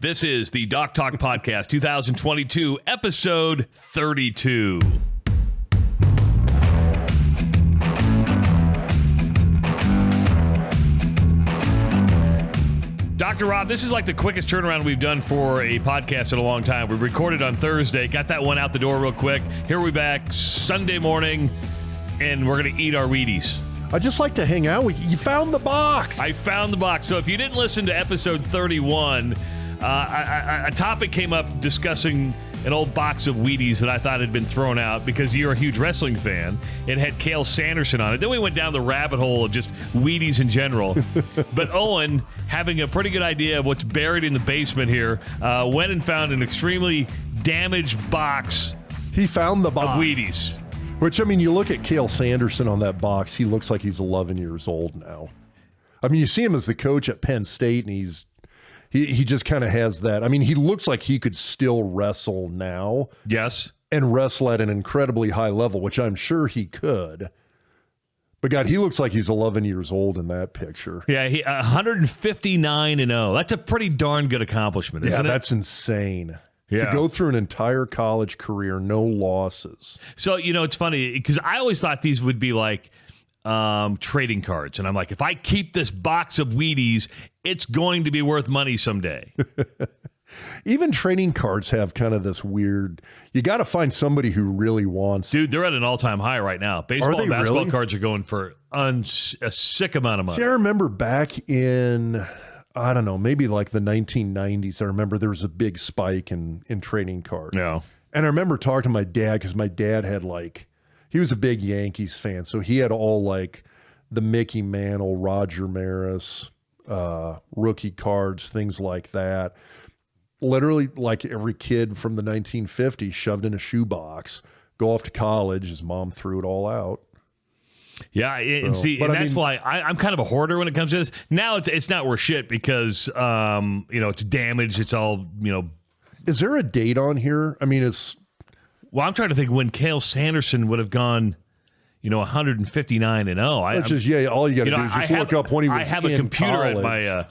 This is the Doc Talk Podcast 2022, episode 32. Dr. Rob, this is like the quickest turnaround we've done for a podcast in a long time. We recorded on Thursday, got that one out the door real quick. Here we back Sunday morning, and we're going to eat our Wheaties. I just like to hang out with you. You found the box. I found the box. So if you didn't listen to episode 31, a topic came up discussing an old box of Wheaties that I thought had been thrown out because you're a huge wrestling fan. It had Cael Sanderson on it. Then we went down the rabbit hole of just Wheaties in general. But Owen, having a pretty good idea of what's buried in the basement here, went and found an extremely damaged box. He found the box of Wheaties. Which, I mean, you look at Cael Sanderson on that box, he looks like he's 11 years old now. I mean, you see him as the coach at Penn State, and he just kind of has that. I mean, he looks like he could still wrestle now. Yes. And wrestle at an incredibly high level, which I'm sure he could. But, God, he looks like he's 11 years old in that picture. Yeah, 159-0. That's a pretty darn good accomplishment, isn't it? Yeah, that's insane. Yeah. To go through an entire college career, no losses. So, you know, it's funny because I always thought these would be like trading cards. And I'm like, if I keep this box of Wheaties, it's going to be worth money someday. Even trading cards have kind of this weird, you got to find somebody who really wants. Dude, they're at an all-time high right now. Baseball and basketball really? Cards are going for a sick amount of money. See, I remember back in, I don't know, maybe like the 1990s, I remember there was a big spike in trading cards. Yeah. And I remember talking to my dad because my dad had he was a big Yankees fan. So he had all the Mickey Mantle, Roger Maris, rookie cards, things like that. Literally like every kid from the 1950s shoved in a shoebox, go off to college. His mom threw it all out. Yeah, and that's why I'm kind of a hoarder when it comes to this. Now it's not worth shit because it's damaged. It's all Is there a date on here? I mean, well, I'm trying to think when Cael Sanderson would have gone, 159-0. All you got to do is just look up when he was in college. I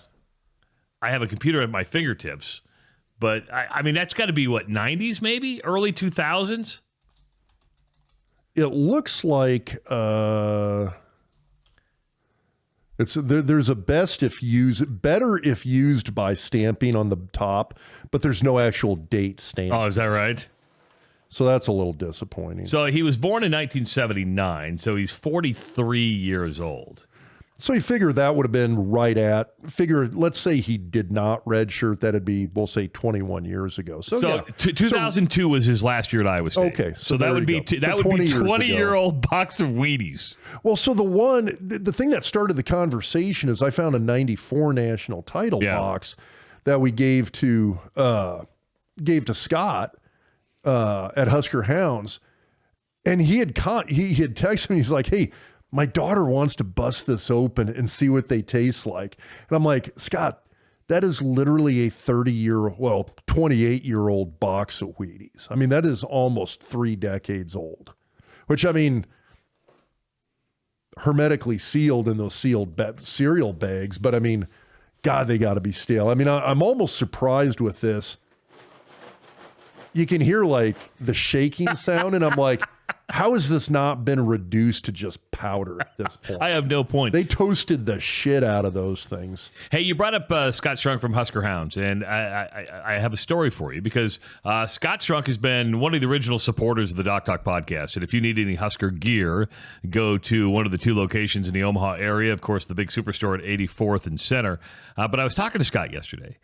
have a computer at my fingertips, but I mean that's got to be what 90s maybe, early 2000s. It looks like there's a better if used by stamping on the top, but there's no actual date stamp. Oh, is that right? So that's a little disappointing. So he was born in 1979, so he's 43 years old. So you figure that would have been let's say he did not redshirt, that'd be, we'll say 21 years ago. So 2002 was his last year at Iowa State. Okay. So that would be 20-year-old box of Wheaties. Well, so the thing that started the conversation is I found a 94 national title box that we gave to Scott at Husker Hounds. And he had texted me, he's like, hey, my daughter wants to bust this open and see what they taste like. And I'm like, Scott, that is literally a 28-year-old box of Wheaties. I mean, that is almost 3 decades old, which, I mean, hermetically sealed in those sealed cereal bags. But I mean, God, they got to be stale. I mean, I'm almost surprised with this. You can hear the shaking sound, and I'm like, how has this not been reduced to just powder at this point? I have no point. They toasted the shit out of those things. Hey, you brought up Scott Strunk from Husker Hounds, and I have a story for you because Scott Strunk has been one of the original supporters of the Doc Talk podcast. And if you need any Husker gear, go to one of the 2 locations in the Omaha area. Of course, the big superstore at 84th and Center. But I was talking to Scott yesterday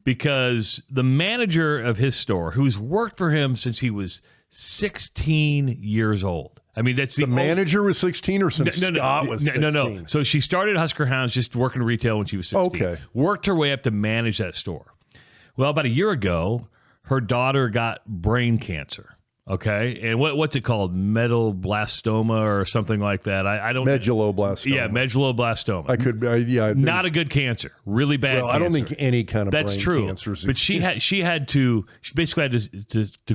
because the manager of his store, who's worked for him since he was 16 years old. I mean, that's the manager was 16 or since Scott was 16? No. So she started Husker Hounds just working retail when she was 16. Okay. Worked her way up to manage that store. Well, about a year ago, her daughter got brain cancer. Okay, and what's it called? Medulloblastoma or something like that. I don't. Medulloblastoma. Yeah, medulloblastoma. I could. Not a good cancer. Really bad. Well, cancer. I don't think any kind of that's brain true. cancers. But she basically had to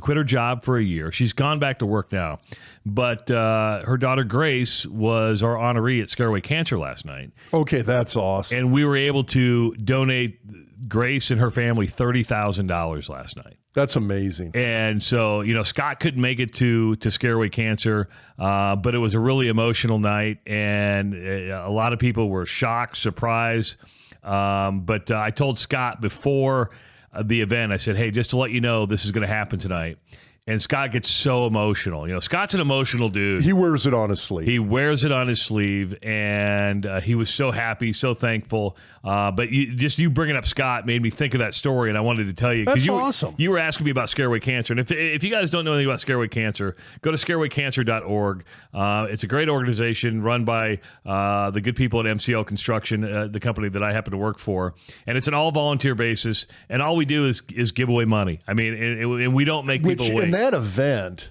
quit her job for a year. She's gone back to work now, but her daughter Grace was our honoree at Scareway Cancer last night. Okay, that's awesome. And we were able to donate Grace and her family $30,000 last night. That's amazing. And so, Scott couldn't make it to Scareaway Cancer, but it was a really emotional night, and a lot of people were shocked, surprised. But I told Scott before the event, I said, hey, just to let you know, this is going to happen tonight. And Scott gets so emotional. Scott's an emotional dude. He wears it on his sleeve. And he was so happy, so thankful. But you bringing up Scott made me think of that story, and I wanted to tell you. That's awesome. You were asking me about Scareaway Cancer. And if you guys don't know anything about Scareaway Cancer, go to scarewaycancer.org. It's a great organization run by the good people at MCL Construction, the company that I happen to work for. And it's an all-volunteer basis, and all we do is give away money. I mean, and we don't make people wait. In that event,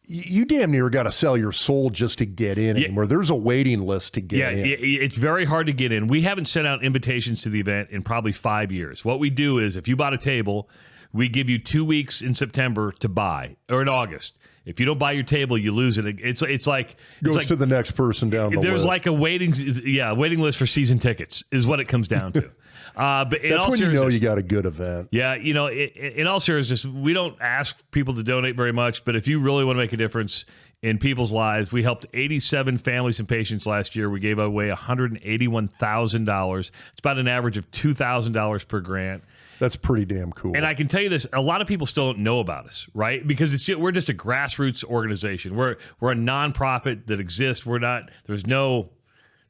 you damn near got to sell your soul just to get in anymore. There's a waiting list to get in. It's very hard to get in. We haven't sent out invitations to the event in probably 5 years. What we do is if you bought a table, we give you 2 weeks in September to buy, or in August. If you don't buy your table, you lose it. It's like to the next person down the list. There's like a waiting list for season tickets is what it comes down to. But that's when you know you got a good event. Yeah, in all seriousness, we don't ask people to donate very much, but if you really want to make a difference in people's lives, we helped 87 families and patients last year. We gave away $181,000. It's about an average of $2,000 per grant. That's pretty damn cool. And I can tell you this, a lot of people still don't know about us, right? Because we're just a grassroots organization. We're a nonprofit that exists. There's no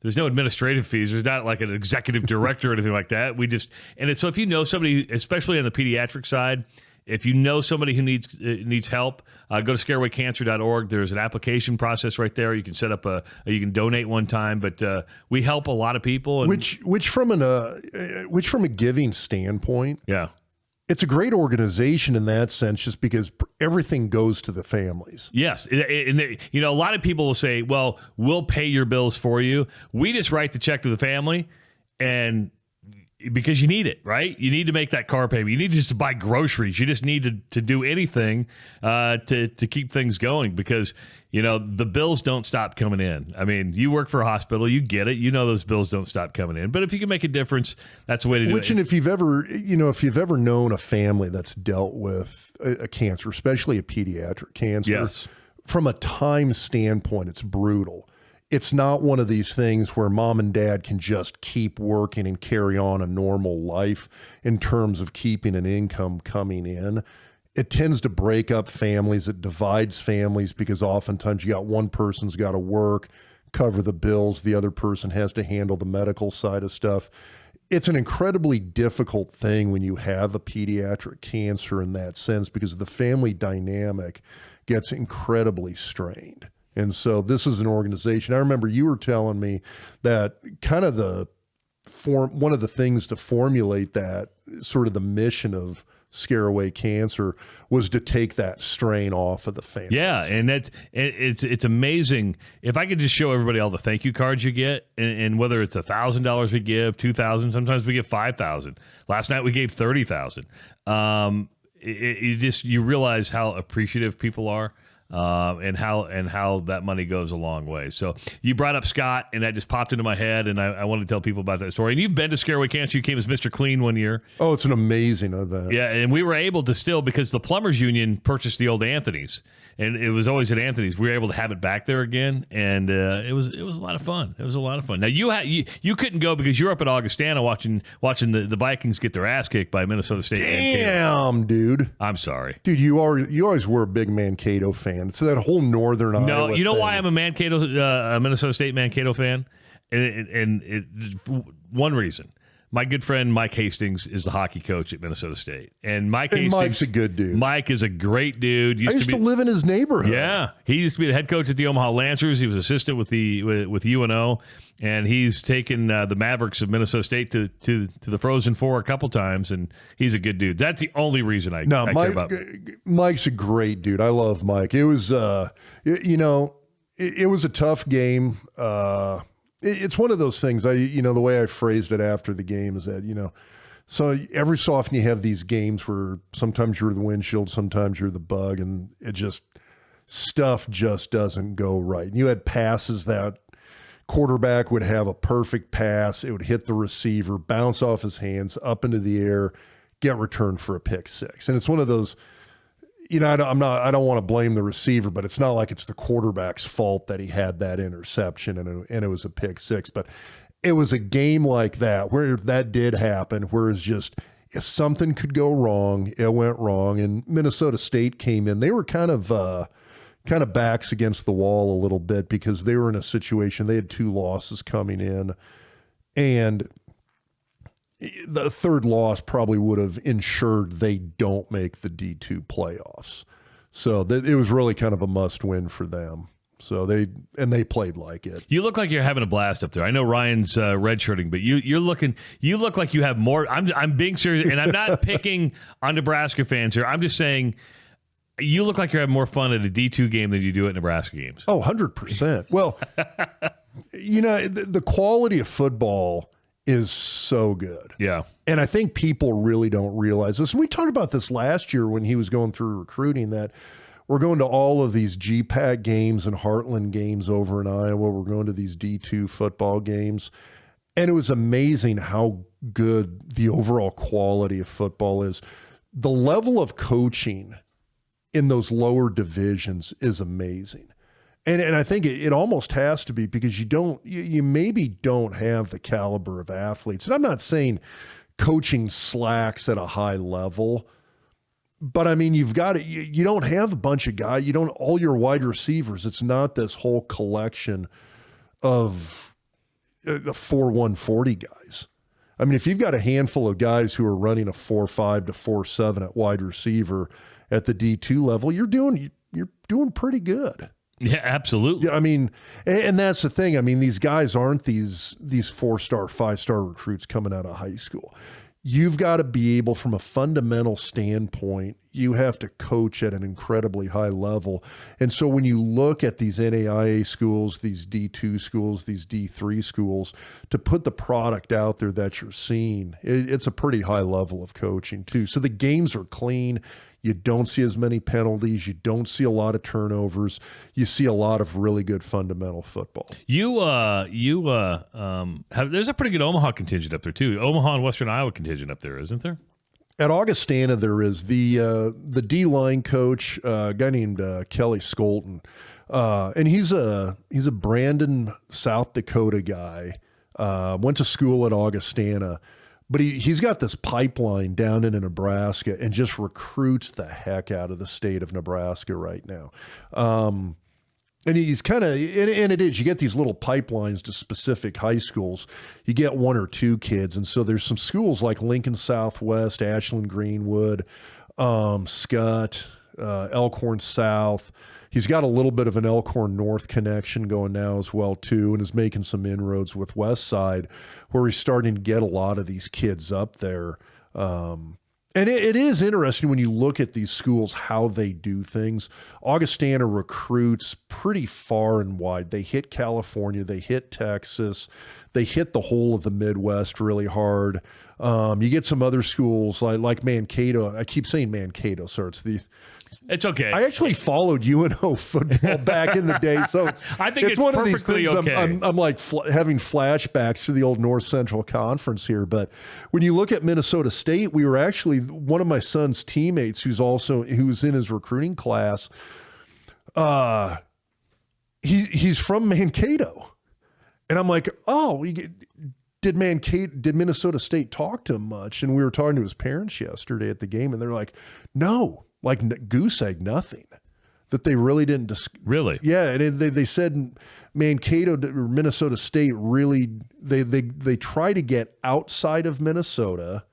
administrative fees. There's not like an executive director or anything like that. So if you know somebody, especially on the pediatric side, if you know somebody who needs help, go to scarewaycancer.org. There's an application process right there. You can set up you can donate one time, but we help a lot of people. And, which from a giving standpoint, yeah, it's a great organization in that sense, just because everything goes to the families. Yes. And a lot of people will say, well, we'll pay your bills for you. We just write the check to the family, and because you need it, right? You need to make that car payment. You need just to buy groceries. You just need to do anything to keep things going, because, the bills don't stop coming in. I mean, you work for a hospital, you get it. Those bills don't stop coming in. But if you can make a difference, that's the way to do it. And if you've ever known a family that's dealt with a cancer, especially a pediatric cancer, yes, from a time standpoint, it's brutal. It's not one of these things where mom and dad can just keep working and carry on a normal life in terms of keeping an income coming in. It tends to break up families. It divides families, because oftentimes you got one person's got to work, cover the bills. The other person has to handle the medical side of stuff. It's an incredibly difficult thing when you have a pediatric cancer in that sense, because the family dynamic gets incredibly strained. And so this is an organization. I remember you were telling me that kind of one of the things to formulate that, sort of the mission of Scareaway Cancer, was to take that strain off of the families. Yeah, and it's amazing. If I could just show everybody all the thank you cards you get, and whether it's $1,000 we give, $2,000, sometimes we give $5,000. Last night we gave $30,000. You realize how appreciative people are. And how that money goes a long way. So you brought up Scott, and that just popped into my head, and I wanted to tell people about that story. And you've been to Scareaway Cancer. You came as Mr. Clean one year. Oh, it's an amazing event. Yeah, and we were able to still, because the Plumbers Union purchased the old Anthony's, and it was always at Anthony's. We were able to have it back there again, and it was a lot of fun. It was a lot of fun. Now you couldn't go because you're up at Augustana watching the Vikings get their ass kicked by Minnesota State. Damn, dude. I'm sorry, dude. You always were a big Mankato fan. It's that whole Northern Iowa. No, you know thing. why I'm a Minnesota State Mankato fan, and one reason. My good friend Mike Hastings is the hockey coach at Minnesota State, and Mike's a good dude. Mike is a great dude. I used to live in his neighborhood. Yeah, he used to be the head coach at the Omaha Lancers. He was assistant with UNO, and he's taken the Mavericks of Minnesota State to the Frozen Four a couple times, and he's a good dude. That's the only reason I care about. Mike's a great dude. I love Mike. It was it was a tough game. It's one of those things. The way I phrased it after the game is that, so every so often you have these games where sometimes you're the windshield, sometimes you're the bug, and stuff just doesn't go right. And you had passes that quarterback would have a perfect pass. It would hit the receiver, bounce off his hands, up into the air, get returned for a pick six. And it's one of those, you know, I don't want to blame the receiver, but it's not like it's the quarterback's fault that he had that interception and it was a pick six. But it was a game like that where that did happen, where it's just, if something could go wrong, it went wrong. And Minnesota State came in. They were kind of backs against the wall a little bit because they were in a situation. They had 2 losses coming in, and the third loss probably would have ensured they don't make the D2 playoffs. So it was really kind of a must win for them. So they played like it. You look like you're having a blast up there. I know Ryan's redshirting, but you look like you have more. I'm being serious, and I'm not picking on Nebraska fans here. I'm just saying you look like you're having more fun at a D2 game than you do at Nebraska games. Oh, 100%. Well, you know, the quality of football is so good. Yeah. And I think people really don't realize this. And we talked about this last year when he was going through recruiting, that we're going to all of these GPAC games and Heartland games over in Iowa. We're going to these D2 football games. And it was amazing how good the overall quality of football is. The level of coaching in those lower divisions is amazing. And I think it almost has to be, because you maybe don't have the caliber of athletes. And I'm not saying coaching slacks at a high level, but I mean, you've got you don't have a bunch of guys. You don't, all your wide receivers. It's not this whole collection of the 4.140 guys. I mean, if you've got a handful of guys who are running a 4.5 to 4.7 at wide receiver at the D2 level, you're doing pretty good. Yeah, absolutely. Yeah, I mean, and that's the thing. I mean, these guys aren't these 4-star, 5-star recruits coming out of high school. You've got to be able, from a fundamental standpoint, you have to coach at an incredibly high level. And so when you look at these NAIA schools, these D2 schools, these D3 schools, to put the product out there that you're seeing, it's a pretty high level of coaching too. So the games are clean. You don't see as many penalties. You don't see a lot of turnovers. You see a lot of really good fundamental football. There's a pretty good Omaha contingent up there too. Omaha and Western Iowa contingent up there, isn't there? At Augustana, there is the D-line coach, a guy named Kelly Skolton, and he's a Brandon, South Dakota guy. Went to school at Augustana. But he's got this pipeline down into Nebraska and just recruits the heck out of the state of Nebraska right now. And he's kind of, and it is, you get these little pipelines to specific high schools. You get 1 or 2 kids. And so there's some schools like Lincoln Southwest, Ashland Greenwood, Scott, Elkhorn South. He's got a little bit of an Elkhorn North connection going now as well, too, and is making some inroads with West Side, where he's starting to get a lot of these kids up there. And it is interesting when you look at these schools, how they do things. Augustana recruits pretty far and wide. They hit California, they hit Texas, they hit the whole of the Midwest really hard. You get some other schools like Mankato. I keep saying Mankato, so it's okay. I actually followed UNO football back in the day, so I think it's one of these perfectly things. okay. I'm like having flashbacks to the old North Central Conference here. But when you look at Minnesota State, we were actually, one of my son's teammates, who was in his recruiting class. He's from Mankato, and I'm like, oh, did Minnesota State talk to him much? And we were talking to his parents yesterday at the game, and they're like, no. Like goose egg, nothing. That they really didn't really. Yeah, and they said Mankato or Minnesota State really they try to get outside of Minnesota,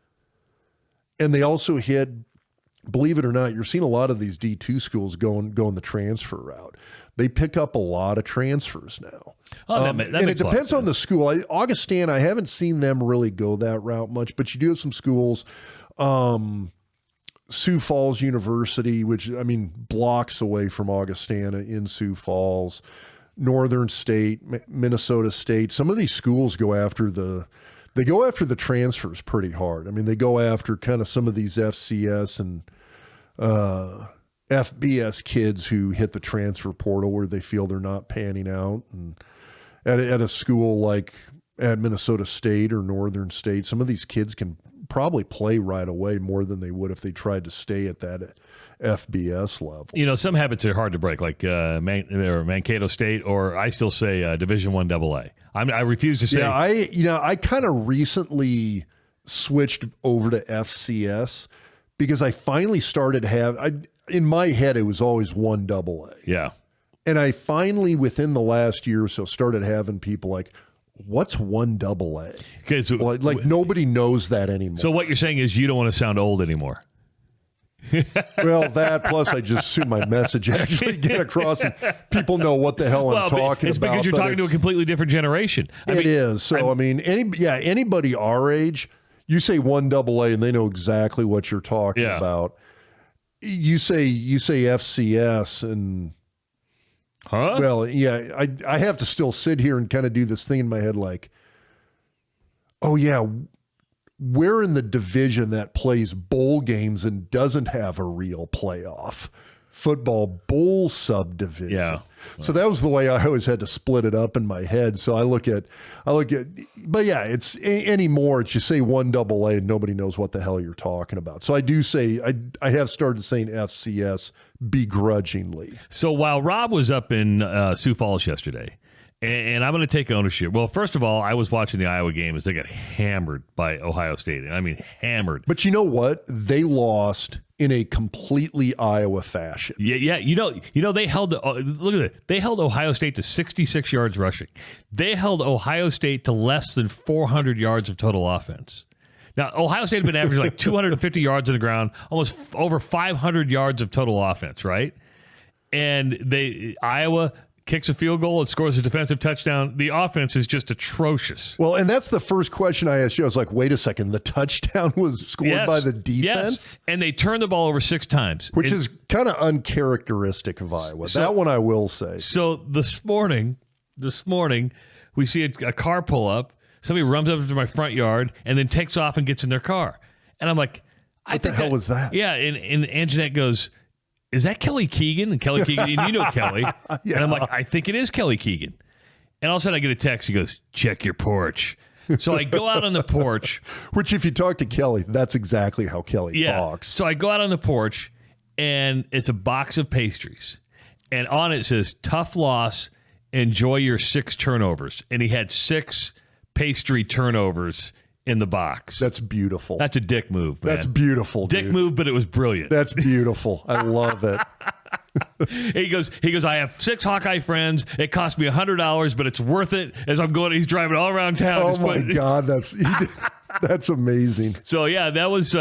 and they also hit. Believe it or not, you're seeing a lot of these D2 schools going the transfer route. They pick up a lot of transfers now. And it depends on the school. Augustana, I haven't seen them really go that route much, but you do have some schools. Sioux Falls University, which, I mean, blocks away from Augustana in Sioux Falls, Northern State, Minnesota State. Some of these schools go after the transfers pretty hard. I mean, they go after kind of some of these FCS and FBS kids who hit the transfer portal where they feel they're not panning out. at a school like at Minnesota State or Northern State, some of these kids can probably play right away more than they would if they tried to stay at that FBS level. You know, some habits are hard to break, like Mankato State, or I still say Division I AA. I refuse to say. Yeah, I kind of recently switched over to FCS because I finally started in my head, it was always 1 AA. Yeah. And I finally, within the last year or so, started having people like, what's 1 AA? Well, like nobody knows that anymore. So what you're saying is you don't want to sound old anymore. Well, that plus I just assume my message actually get across and people know what the hell I'm talking about. It's because you're talking to a completely different generation. It is. So, anybody our age, you say 1 AA and they know exactly what you're talking about. You say FCS and well, yeah, I have to still sit here and kind of do this thing in my head like, oh yeah, we're in the division that plays bowl games and doesn't have a real playoff. Football bowl subdivision. Yeah. So that was the way I always had to split it up in my head. So I look at, but yeah, it's anymore. It's you say 1 AA and nobody knows what the hell you're talking about. So I do say, I have started saying FCS begrudgingly. So while Rob was up in Sioux Falls yesterday, and I'm going to take ownership. Well, first of all, I was watching the Iowa game as they got hammered by Ohio State. And I mean, hammered. But you know what? They lost in a completely Iowa fashion. Yeah. You know, they held, look at it. They held Ohio State to 66 yards rushing. They held Ohio State to less than 400 yards of total offense. Now, Ohio State had been averaging like 250 yards on the ground, almost over 500 yards of total offense, right? And Iowa kicks a field goal and scores a defensive touchdown. The offense is just atrocious. Well, and that's the first question I asked you. I was like, wait a second. The touchdown was scored by the defense? Yes, and they turned the ball over 6 times. Which is kind of uncharacteristic of Iowa. That one I will say. So this morning, we see a car pull up. Somebody runs up to my front yard and then takes off and gets in their car. And I'm like, what the hell was that? Yeah, and Anjanette goes, is that Kelly Keegan? And Kelly Keegan, and you know Kelly. Yeah. And I'm like, I think it is Kelly Keegan. And all of a sudden I get a text. He goes, check your porch. So I go out on the porch. Which if you talk to Kelly, that's exactly how Kelly talks. So I go out on the porch, and it's a box of pastries. And on it says, tough loss, enjoy your 6 turnovers. And he had 6 pastry turnovers in the box. That's beautiful. That's a dick move, man. That's beautiful, dick dude. move, but it was brilliant. That's beautiful. I love it. He goes, I have 6 Hawkeye friends. It cost me $100, but it's worth it as I'm going. He's driving all around town. Oh my God. That's amazing. So yeah, that was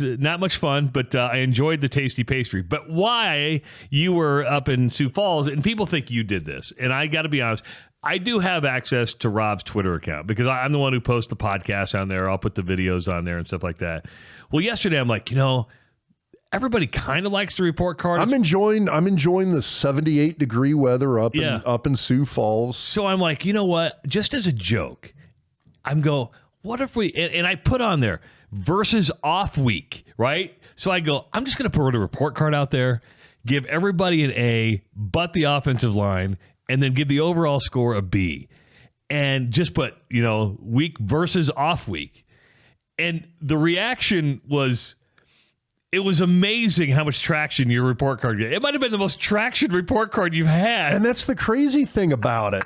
not much fun, but I enjoyed the tasty pastry. But why you were up in Sioux Falls, and people think you did this, and I got to be honest, I do have access to Rob's Twitter account because I'm the one who posts the podcast on there. I'll put the videos on there and stuff like that. Well, yesterday I'm like, everybody kind of likes the report card. I'm enjoying the 78-degree weather up in Sioux Falls. So I'm like, you know what? Just as a joke, what if we, and I put on there versus off week, right? So I go, I'm just going to put a report card out there, give everybody an A, but the offensive line, and then give the overall score a B. And just put, week versus off week. And the reaction was, it was amazing how much traction your report card got. It might have been the most traction report card you've had. And that's the crazy thing about it.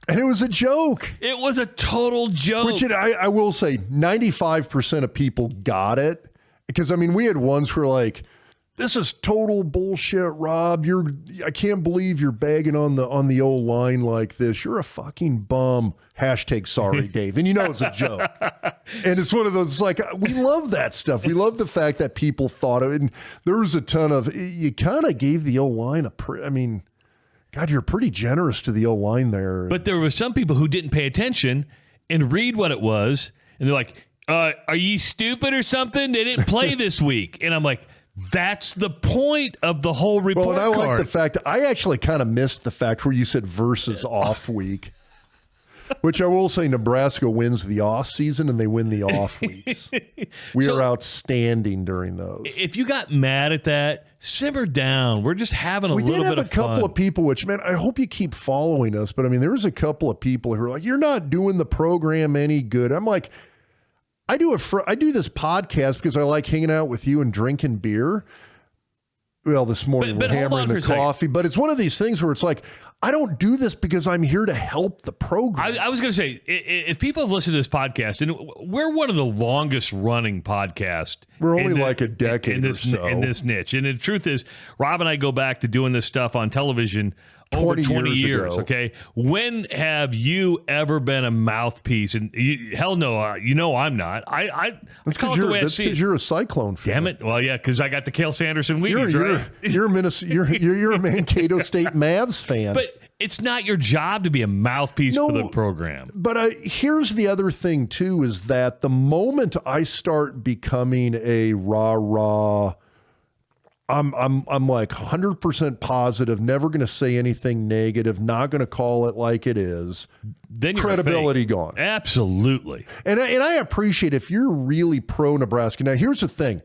And it was a joke. It was a total joke. Which I will say 95% of people got it. Because, we had ones where like, this is total bullshit, Rob. I can't believe you're bagging on the old line like this. You're a fucking bum. #sorry, Dave. And it's a joke. And it's one of those, it's like, we love that stuff. We love the fact that people thought of it. And there was a ton of, you kind of gave the old line God, you're pretty generous to the old line there. But there were some people who didn't pay attention and read what it was. And they're like, are you stupid or something? They didn't play this week. And I'm like, that's the point of the whole report card. Like the fact I actually kind of missed the fact where you said versus off week. Which I will say, Nebraska wins the off season and they win the off weeks. We are outstanding during those. If you got mad at that, simmer down. We're just having a little bit of fun. We did have a couple of people, which, man, I hope you keep following us. But I mean, there was a couple of people who are like, "You're not doing the program any good." I'm like, I do this podcast because I like hanging out with you and drinking beer. Well, this morning we're hammering the coffee, but it's one of these things where it's like, I don't do this because I'm here to help the program. I was going to say, if people have listened to this podcast, and we're one of the longest running podcasts. We're only like a decade or so. In this niche. And the truth is, Rob and I go back to doing this stuff on television over 20 years, okay? When have you ever been a mouthpiece? And hell no, I'm not. Let's call it the way I see it. Because you're a Cyclone fan. Damn it. Well, yeah, because I got the Cale Sanderson Wheaties, right? You're a Mankato State Mavs fan. But it's not your job to be a mouthpiece for the program. But here's the other thing, too, is that the moment I start becoming a rah-rah, I'm like 100% positive, never going to say anything negative, not going to call it like it is. Then your credibility gone. Absolutely. And I appreciate if you're really pro-Nebraska. Now, here's the thing.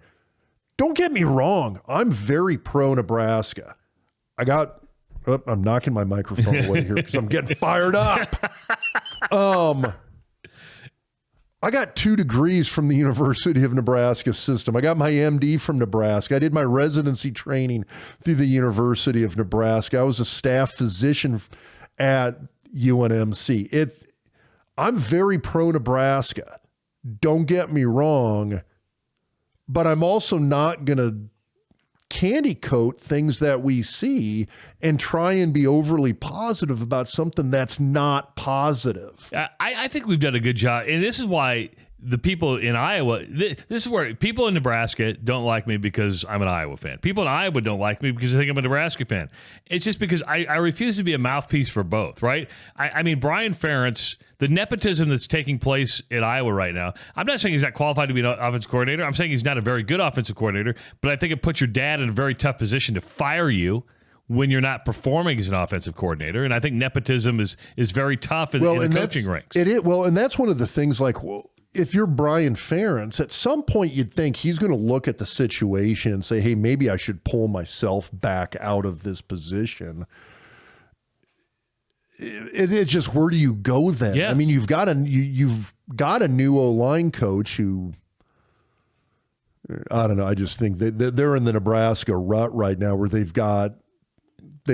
Don't get me wrong. I'm very pro-Nebraska. I'm knocking my microphone away here because I'm getting fired up. I got 2 degrees from the University of Nebraska system. I got my MD from Nebraska. I did my residency training through the University of Nebraska. I was a staff physician at UNMC. I'm very pro-Nebraska. Don't get me wrong, but I'm also not going to candy coat things that we see and try and be overly positive about something that's not positive. I think we've done a good job. And this is why the people in Iowa, this is where people in Nebraska don't like me because I'm an Iowa fan. People in Iowa don't like me because they think I'm a Nebraska fan. It's just because I refuse to be a mouthpiece for both, right? I mean, Brian Ferentz, the nepotism that's taking place in Iowa right now, I'm not saying he's not qualified to be an offensive coordinator. I'm saying he's not a very good offensive coordinator, but I think it puts your dad in a very tough position to fire you when you're not performing as an offensive coordinator. And I think nepotism is very tough in the coaching ranks. It is. Well, and that's one of the things, like, if you're Brian Ferentz, at some point you'd think he's going to look at the situation and say, hey, maybe I should pull myself back out of this position. It's just, where do you go then? Yes. I mean, you've got a new O-line coach who, I don't know, I just think that they're in the Nebraska rut right now where they've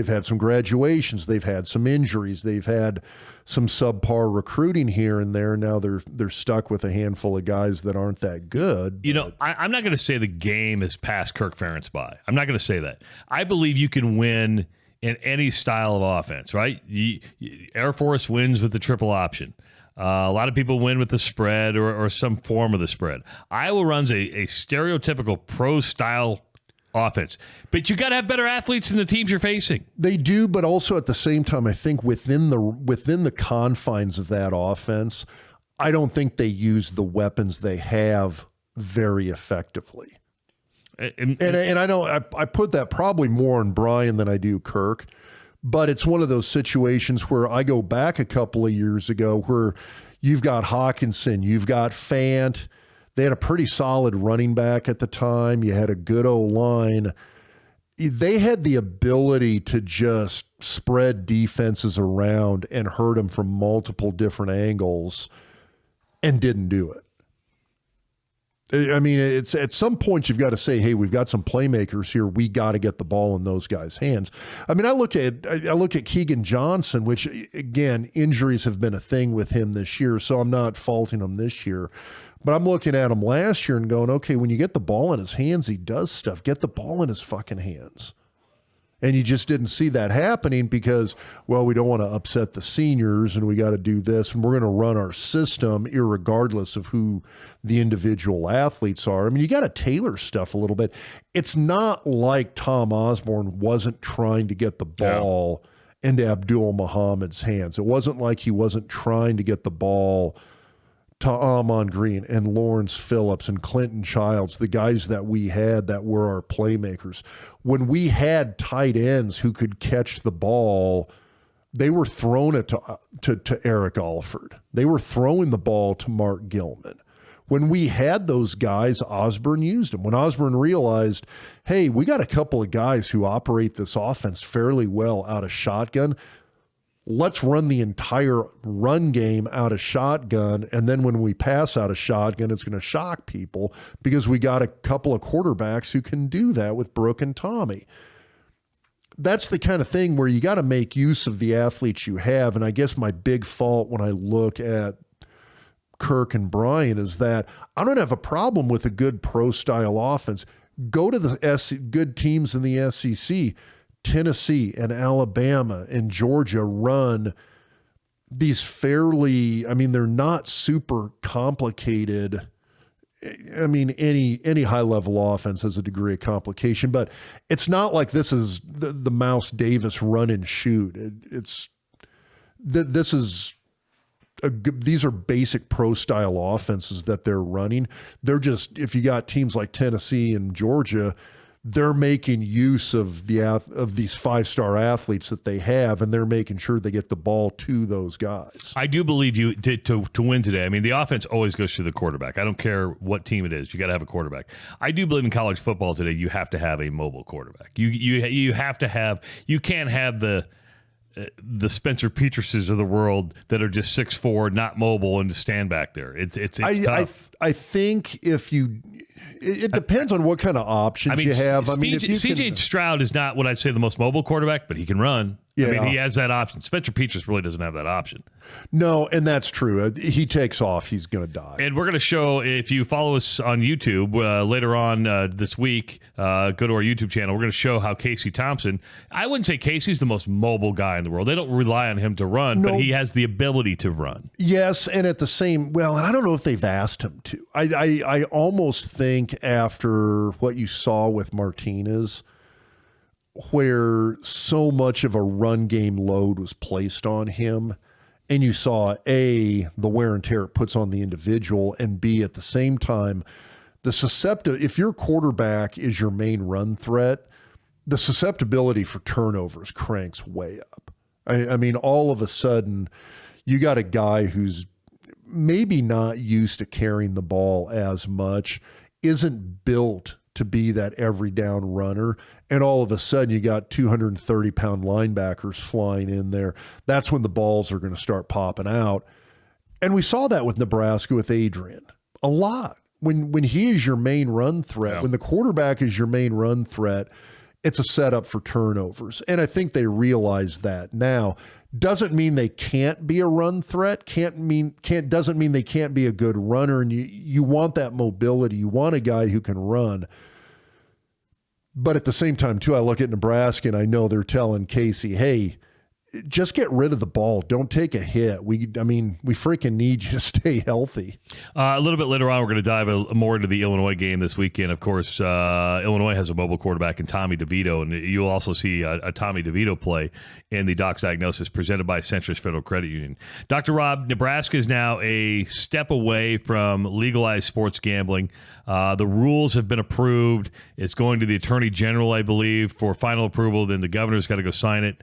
had some graduations, they've had some injuries, they've had some subpar recruiting here and there. Now they're stuck with a handful of guys that aren't that good. You know, I'm not going to say the game has passed Kirk Ferentz by. I'm not going to say that. I believe you can win in any style of offense, right? Air Force wins with the triple option. A lot of people win with the spread or some form of the spread. Iowa runs a stereotypical pro-style offense, but you got to have better athletes than the teams you're facing. They do, but also at the same time, I think within the confines of that offense, I don't think they use the weapons they have very effectively. And I know I put that probably more on Brian than I do Kirk, but it's one of those situations where I go back a couple of years ago where you've got Hawkinson, you've got Fant. They had a pretty solid running back at the time. You had a good O-line. They had the ability to just spread defenses around and hurt them from multiple different angles and didn't do it. I mean, it's at some point you've got to say, hey, we've got some playmakers here. We got to get the ball in those guys' hands. I mean, I look at Keegan Johnson, which, again, injuries have been a thing with him this year, so I'm not faulting him this year. But I'm looking at him last year and going, okay, when you get the ball in his hands, he does stuff. Get the ball in his fucking hands. And you just didn't see that happening because, well, we don't want to upset the seniors and we got to do this and we're going to run our system irregardless of who the individual athletes are. I mean, you got to tailor stuff a little bit. It's not like Tom Osborne wasn't trying to get the ball into Abdul Muhammad's hands. It wasn't like he wasn't trying to get the ball to Amon Green and Lawrence Phillips and Clinton Childs, the guys that we had that were our playmakers. When we had tight ends who could catch the ball, they were throwing it to Eric Alford. They were throwing the ball to Mark Gilman. When we had those guys, Osborne used them. When Osborne realized, hey, we got a couple of guys who operate this offense fairly well out of shotgun, let's run the entire run game out of shotgun, and then when we pass out of shotgun, it's going to shock people because we got a couple of quarterbacks who can do that with Brooke and Tommy. That's the kind of thing where you got to make use of the athletes you have, and I guess my big fault when I look at Kirk and Brian is that I don't have a problem with a good pro-style offense. Go to the good teams in the SEC. Tennessee and Alabama and Georgia run these fairly, I mean, they're not super complicated. I mean, any high-level offense has a degree of complication, but it's not like this is the Mouse Davis run and shoot. These are basic pro-style offenses that they're running. They're just, if you got teams like Tennessee and Georgia, they're making use of these five-star athletes that they have, and they're making sure they get the ball to those guys. I do believe you to win today. I mean, the offense always goes through the quarterback. I don't care what team it is. You got to have a quarterback. I do believe in college football today, you have to have a mobile quarterback. You have to have. You can't have the Spencer Petruses of the world that are just 6'4", not mobile, and just stand back there. It's tough. I think if you. It depends on what kind of options you have. I mean, CJ Stroud is not what I'd say the most mobile quarterback, but he can run. Yeah. I mean, he has that option. Spencer Petras really doesn't have that option. No, and that's true. He takes off, he's going to die. And we're going to show, if you follow us on YouTube later on this week, go to our YouTube channel. We're going to show how Casey Thompson, I wouldn't say Casey's the most mobile guy in the world. They don't rely on him to run, but he has the ability to run. Yes, and at the same, and I don't know if they've asked him to. I almost think after what you saw with Martinez, where so much of a run game load was placed on him, and you saw A, the wear and tear it puts on the individual, and B, at the same time, if your quarterback is your main run threat, the susceptibility for turnovers cranks way up. I mean, all of a sudden, you got a guy who's maybe not used to carrying the ball as much, isn't built to be that every down runner, and all of a sudden you got 230-pound linebackers flying in there. That's when the balls are going to start popping out. And we saw that with Nebraska with Adrian a lot. When he is your main run threat, when the quarterback is your main run threat, it's a setup for turnovers. And I think they realize that now. Doesn't mean they can't be a run threat, doesn't mean they can't be a good runner, and you want that mobility. You want a guy who can run. But at the same time, too, I look at Nebraska and I know they're telling Casey, hey, just get rid of the ball. Don't take a hit. We freaking need you to stay healthy. A little bit later on, we're going to dive more into the Illinois game this weekend. Of course, Illinois has a mobile quarterback in Tommy DeVito, and you'll also see a Tommy DeVito play in the Doc's Diagnosis presented by Centris Federal Credit Union. Dr. Rob, Nebraska is now a step away from legalized sports gambling. The rules have been approved. It's going to the Attorney General, I believe, for final approval. Then the governor's got to go sign it.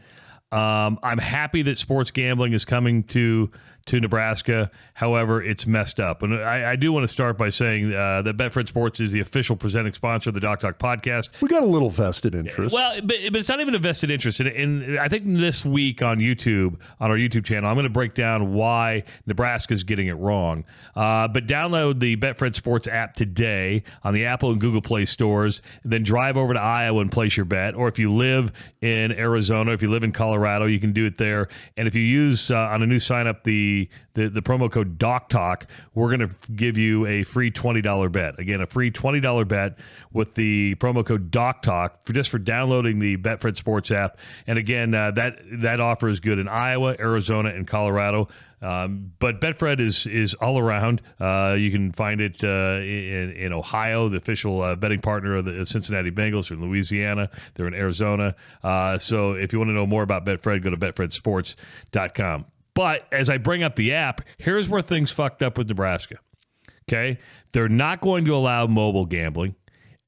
I'm happy that sports gambling is coming to Nebraska. However, it's messed up. And I do want to start by saying that BetFred Sports is the official presenting sponsor of the Doc Talk podcast. We got a little vested interest. Well, but it's not even a vested interest. And I think this week on YouTube, on our YouTube channel, I'm going to break down why Nebraska's getting it wrong. But download the BetFred Sports app today on the Apple and Google Play stores. Then drive over to Iowa and place your bet. Or if you live in Arizona, if you live in Colorado, you can do it there. And if you use on a new sign up the promo code DocTalk, we're going to give you a free $20 bet. Again, a free $20 bet with the promo code DocTalk just for downloading the BetFred Sports app. And again, that offer is good in Iowa, Arizona, and Colorado. But BetFred is all around. You can find it in Ohio, the official betting partner of the Cincinnati Bengals. They're in Louisiana. They're in Arizona. So if you want to know more about BetFred, go to betfredsports.com. But as I bring up the app, here's where things fucked up with Nebraska. Okay? They're not going to allow mobile gambling,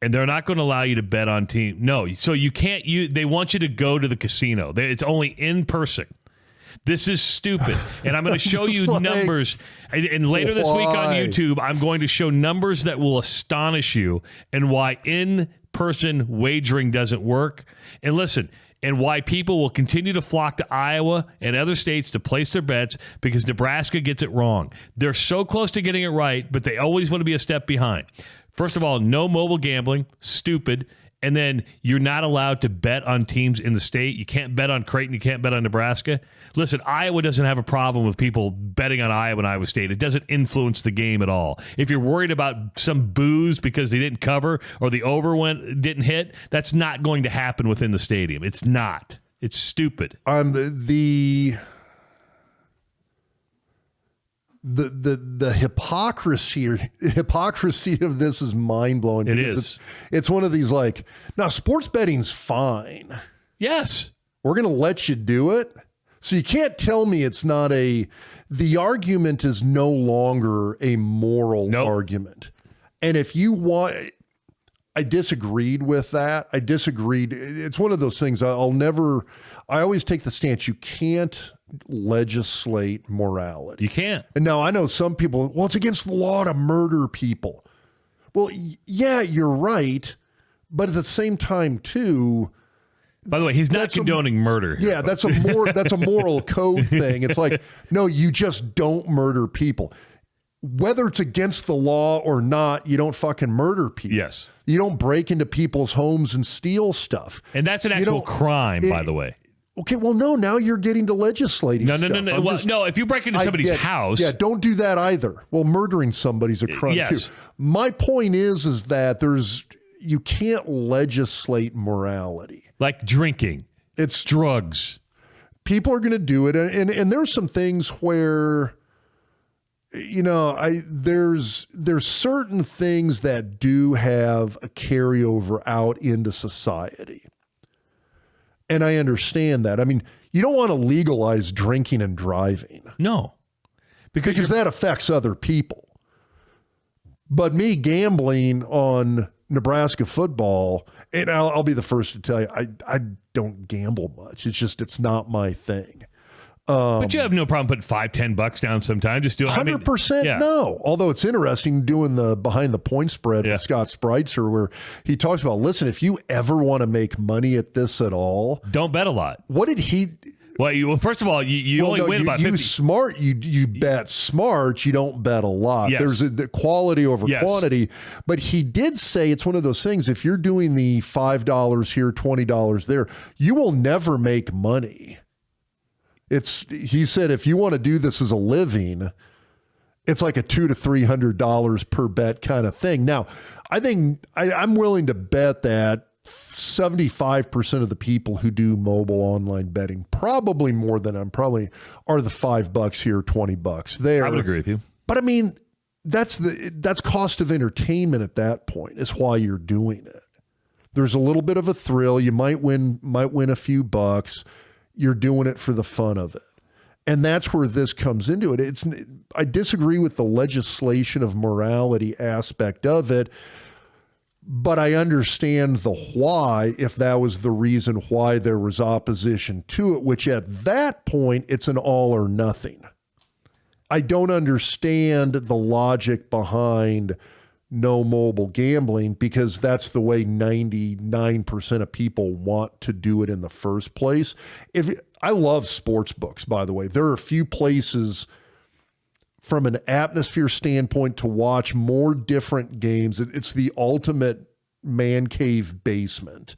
and they're not going to allow you to bet on team. No, so you can't. They want you to go to the casino. It's only in person. This is stupid. And I'm going to show you Like, numbers. And later this week on YouTube, I'm going to show numbers that will astonish you and why in-person wagering doesn't work. And listen, and why people will continue to flock to Iowa and other states to place their bets because Nebraska gets it wrong. They're so close to getting it right, but they always want to be a step behind. First of all, no mobile gambling, stupid. And then you're not allowed to bet on teams in the state. You can't bet on Creighton. You can't bet on Nebraska. Listen, Iowa doesn't have a problem with people betting on Iowa and Iowa State. It doesn't influence the game at all. If you're worried about some boos because they didn't cover or the over didn't hit, that's not going to happen within the stadium. It's not. It's stupid. The hypocrisy of this is mind blowing. It is. It's one of these like, now sports betting's fine. Yes. We're going to let you do it. So you can't tell me it's not the argument is no longer a moral argument. And if you want, I disagreed with that. I disagreed. It's one of those things I always take the stance. You can't legislate morality. You can't. And now I know some people, well, it's against the law to murder people. Well, yeah, you're right. But at the same time, too. By the way, he's not condoning murder here. Yeah, that's a moral code thing. It's like, no, you just don't murder people. Whether it's against the law or not, you don't fucking murder people. Yes. You don't break into people's homes and steal stuff. And that's an actual crime, by the way. Okay, well, no, now you're getting to legislating stuff. No. No, if you break into somebody's house. Yeah, don't do that either. Well, murdering somebody's a crime, too. My point is that you can't legislate morality. Like drinking. It's drugs. People are going to do it. And there's some things where, there's certain things that do have a carryover out into society. And I understand that. I mean, you don't want to legalize drinking and driving. No. Because that affects other people. But me gambling on Nebraska football, and I'll be the first to tell you, I don't gamble much. It's not my thing. But you have no problem putting $5-10 down sometime. Just do it. 100% no. Although it's interesting doing the behind the point spread with Scott Spreitzer, where he talks about, listen, if you ever want to make money at this at all, don't bet a lot. What did he? Well, first of all, you only win about 50. You bet smart. You don't bet a lot. Yes. There's the quality over quantity. But he did say it's one of those things. If you're doing the $5 here, $20 there, you will never make money. He said, if you want to do this as a living, it's like a $200 to $300 per bet kind of thing. Now, I think I'm willing to bet that 75% of the people who do mobile online betting, probably more than are the $5 here, $20 there. I would agree with you. But I mean, that's cost of entertainment at that point is why you're doing it. There's a little bit of a thrill. You might win a few bucks. You're doing it for the fun of it. And that's where this comes into it. I disagree with the legislation of morality aspect of it, but I understand the why, if that was the reason why there was opposition to it, which at that point, it's an all or nothing. I don't understand the logic behind no mobile gambling because that's the way 99% of people want to do it in the first place. I love sports books, by the way. There are a few places from an atmosphere standpoint to watch more different games. It's the ultimate man cave basement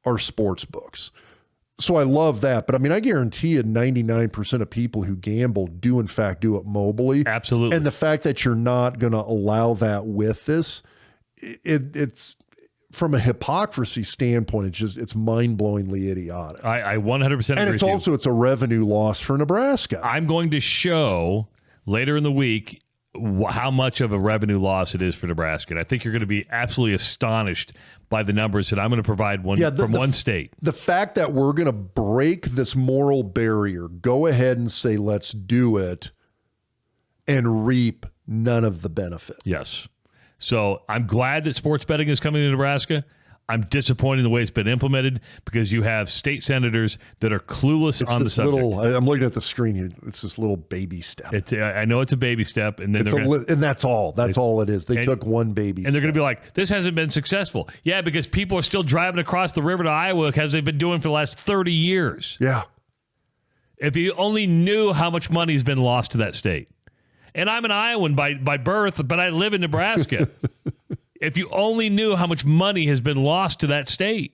are sports books. So I love that. But I mean, I guarantee you 99% of people who gamble do in fact do it mobily. Absolutely. And the fact that you're not going to allow that with this, it's from a hypocrisy standpoint, it's mind-blowingly idiotic. I 100% agree. And it's a revenue loss for Nebraska. I'm going to show later in the week how much of a revenue loss it is for Nebraska. And I think you're going to be absolutely astonished by the numbers that I'm going to provide from one state. The fact that we're going to break this moral barrier, go ahead and say, let's do it, and reap none of the benefit. Yes. So I'm glad that sports betting is coming to Nebraska. I'm disappointed in the way it's been implemented because you have state senators that are clueless on the subject. I'm looking at the screen. It's this little baby step. I know it's a baby step, and then and that's all. That's all it is. They took one baby and they're going to be like, this hasn't been successful. Yeah, because people are still driving across the river to Iowa as they've been doing for the last 30 years. Yeah. If you only knew how much money has been lost to that state. And I'm an Iowan by birth, but I live in Nebraska. If you only knew how much money has been lost to that state.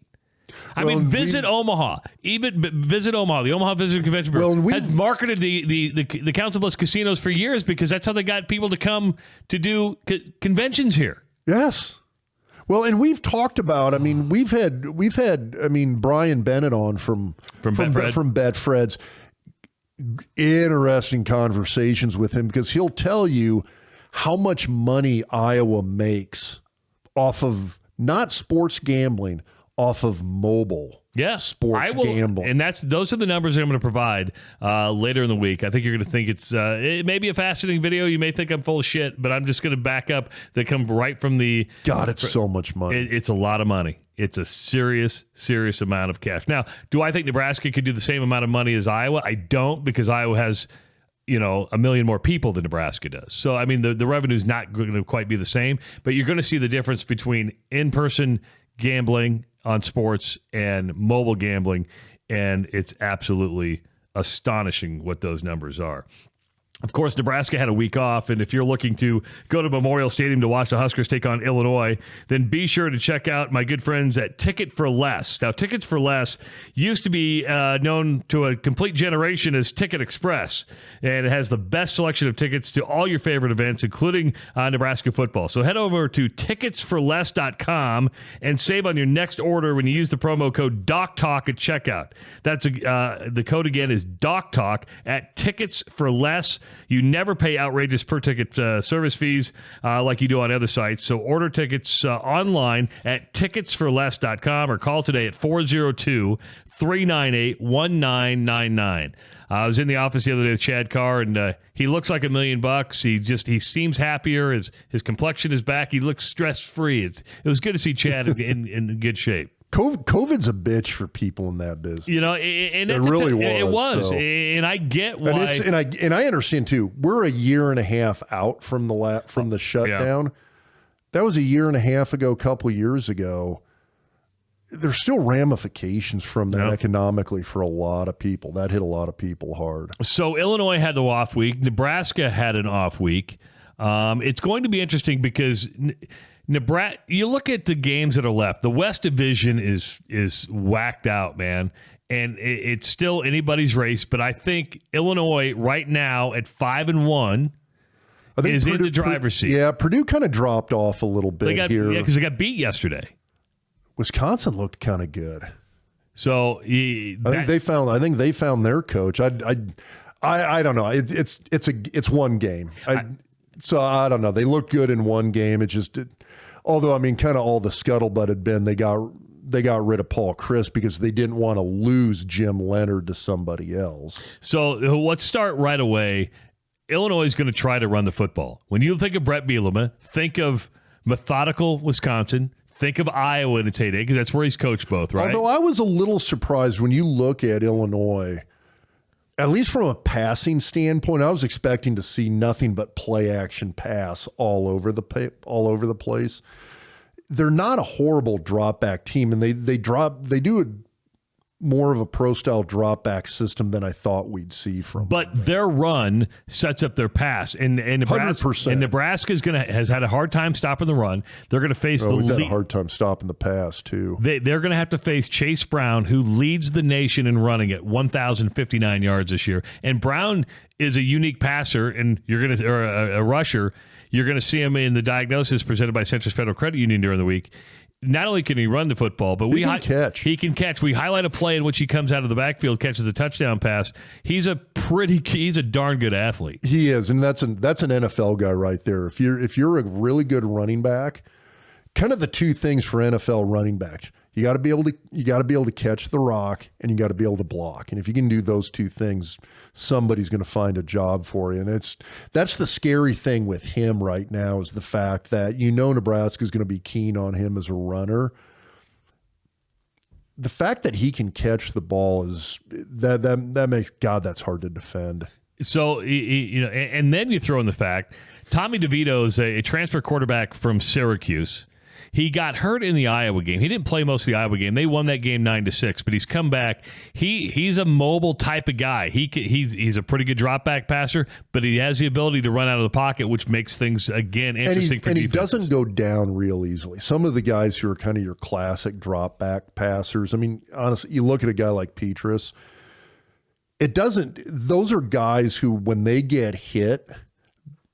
I mean, visit Omaha. Visit Omaha. The Omaha Visitor Convention Bureau has marketed the Council Bluffs casinos for years because that's how they got people to come to do conventions here. Yes. Well, and we've talked about, I mean, we've had Brian Bennett on from BetFred's. Interesting conversations with him because he'll tell you how much money Iowa makes off of not sports gambling, off of mobile sports gambling. And those are the numbers I'm going to provide later in the week. I think you're going to think it may be a fascinating video. You may think I'm full of shit, but I'm just going to back up that come right from the... God, it's so much money. It's a lot of money. It's a serious, serious amount of cash. Now, do I think Nebraska could do the same amount of money as Iowa? I don't, because Iowa has... 1 million more people than Nebraska does. So, I mean, the revenue is not going to quite be the same, but you're going to see the difference between in-person gambling on sports and mobile gambling, and it's absolutely astonishing what those numbers are. Of course, Nebraska had a week off, and if you're looking to go to Memorial Stadium to watch the Huskers take on Illinois, then be sure to check out my good friends at Ticket for Less. Now, Tickets for Less used to be known to a complete generation as Ticket Express, and it has the best selection of tickets to all your favorite events, including Nebraska football. So head over to ticketsforless.com and save on your next order when you use the promo code DocTalk at checkout. That's the code again is DocTalk at Tickets for Less. You never pay outrageous per-ticket service fees like you do on other sites. So order tickets online at ticketsforless.com or call today at 402-398-1999. I was in the office the other day with Chad Carr, and he looks like $1 million. He seems happier. His complexion is back. He looks stress-free. It was good to see Chad in good shape. COVID's a bitch for people in that business. And it really was. It was, so. And I get why. And I understand too. We're a year and a half out from the shutdown. Yeah. That was a year and a half ago, a couple of years ago. There's still ramifications from that economically for a lot of people. That hit a lot of people hard. So Illinois had the off week. Nebraska had an off week. It's going to be interesting because Nebraska, you look at the games that are left. The West Division is whacked out, man, and it's still anybody's race. But I think Illinois right now at 5-1 is Purdue, in the driver's seat. Yeah, Purdue kind of dropped off a little bit here. Yeah, because they got beat yesterday. Wisconsin looked kind of good. So I think they found their coach. I don't know. It's one game. So I don't know. They looked good in one game. Although I mean, kind of all the scuttlebutt had been they got rid of Paul Chryst because they didn't want to lose Jim Leonard to somebody else. So let's start right away. Illinois is going to try to run the football. When you think of Brett Bielema, think of methodical Wisconsin. Think of Iowa in its heyday because that's where he's coached both, right? Although I was a little surprised when you look at Illinois, at least from a passing standpoint, I was expecting to see nothing but play action pass all over the place. They're not a horrible drop back team, and they do more of a pro style drop back system than I thought we'd see from. But their run sets up their pass, and Nebraska 100%. And Nebraska has had a hard time stopping the run. They're going to face we've had a hard time stopping the pass too. They're going to have to face Chase Brown, who leads the nation in running at 1,059 yards this year. And Brown is a unique passer, and a rusher. You're going to see him in the diagnosis presented by Centris Federal Credit Union during the week. Not only can he run the football, but he can catch. He can catch. We highlight a play in which he comes out of the backfield, catches a touchdown pass. He's a darn good athlete. He is, and that's an NFL guy right there. If you're a really good running back, kind of the two things for NFL running backs. You got to be able to catch the rock, and you got to be able to block. And if you can do those two things, somebody's going to find a job for you. And that's the scary thing with him right now is the fact that Nebraska is going to be keen on him as a runner. the fact that he can catch the ball is that makes that's hard to defend. So, and then you throw in the fact Tommy DeVito is a transfer quarterback from Syracuse. He got hurt in the Iowa game. He didn't play most of the Iowa game. They won that game 9-6, but he's come back. He's a mobile type of guy. He's a pretty good drop back passer, but he has the ability to run out of the pocket, which makes things again interesting for defenses. And he doesn't go down real easily. Some of the guys who are kind of your classic drop back passers. I mean, honestly, you look at a guy like Petrus. Those are guys who, when they get hit,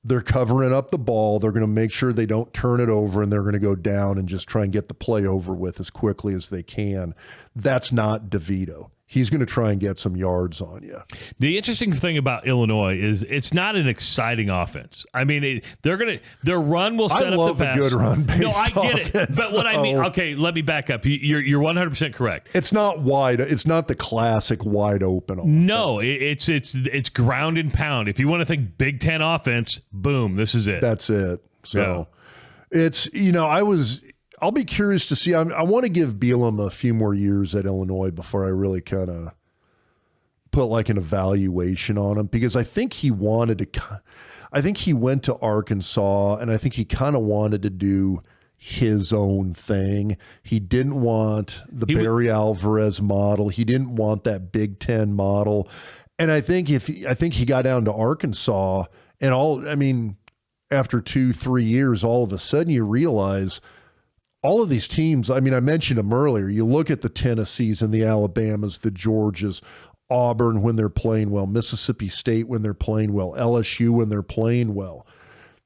they're covering up the ball. They're going to make sure they don't turn it over, and they're going to go down and just try and get the play over with as quickly as they can. That's not DeVito. He's going to try and get some yards on you. The interesting thing about Illinois is it's not an exciting offense. I mean, their run will set up the pass. I love a good run-based No, I get offense, it. But what I mean, okay, let me back up. You're 100% correct. It's not wide. It's not the classic wide open offense. No, it's ground and pound. If you want to think Big Ten offense, boom, this is it. That's it. So it's, I'll be curious to see. I want to give Bielema a few more years at Illinois before I really kind of put like an evaluation on him, because I think he wanted to. I think he went to Arkansas, and I think he kind of wanted to do his own thing. He didn't want the Barry Alvarez model. He didn't want that Big Ten model. And I think he got down to Arkansas, and after 2-3 years, all of a sudden you realize all of these teams, I mentioned them earlier. You look at the Tennessees and the Alabamas, the Georgias, Auburn when they're playing well, Mississippi State when they're playing well, LSU when they're playing well.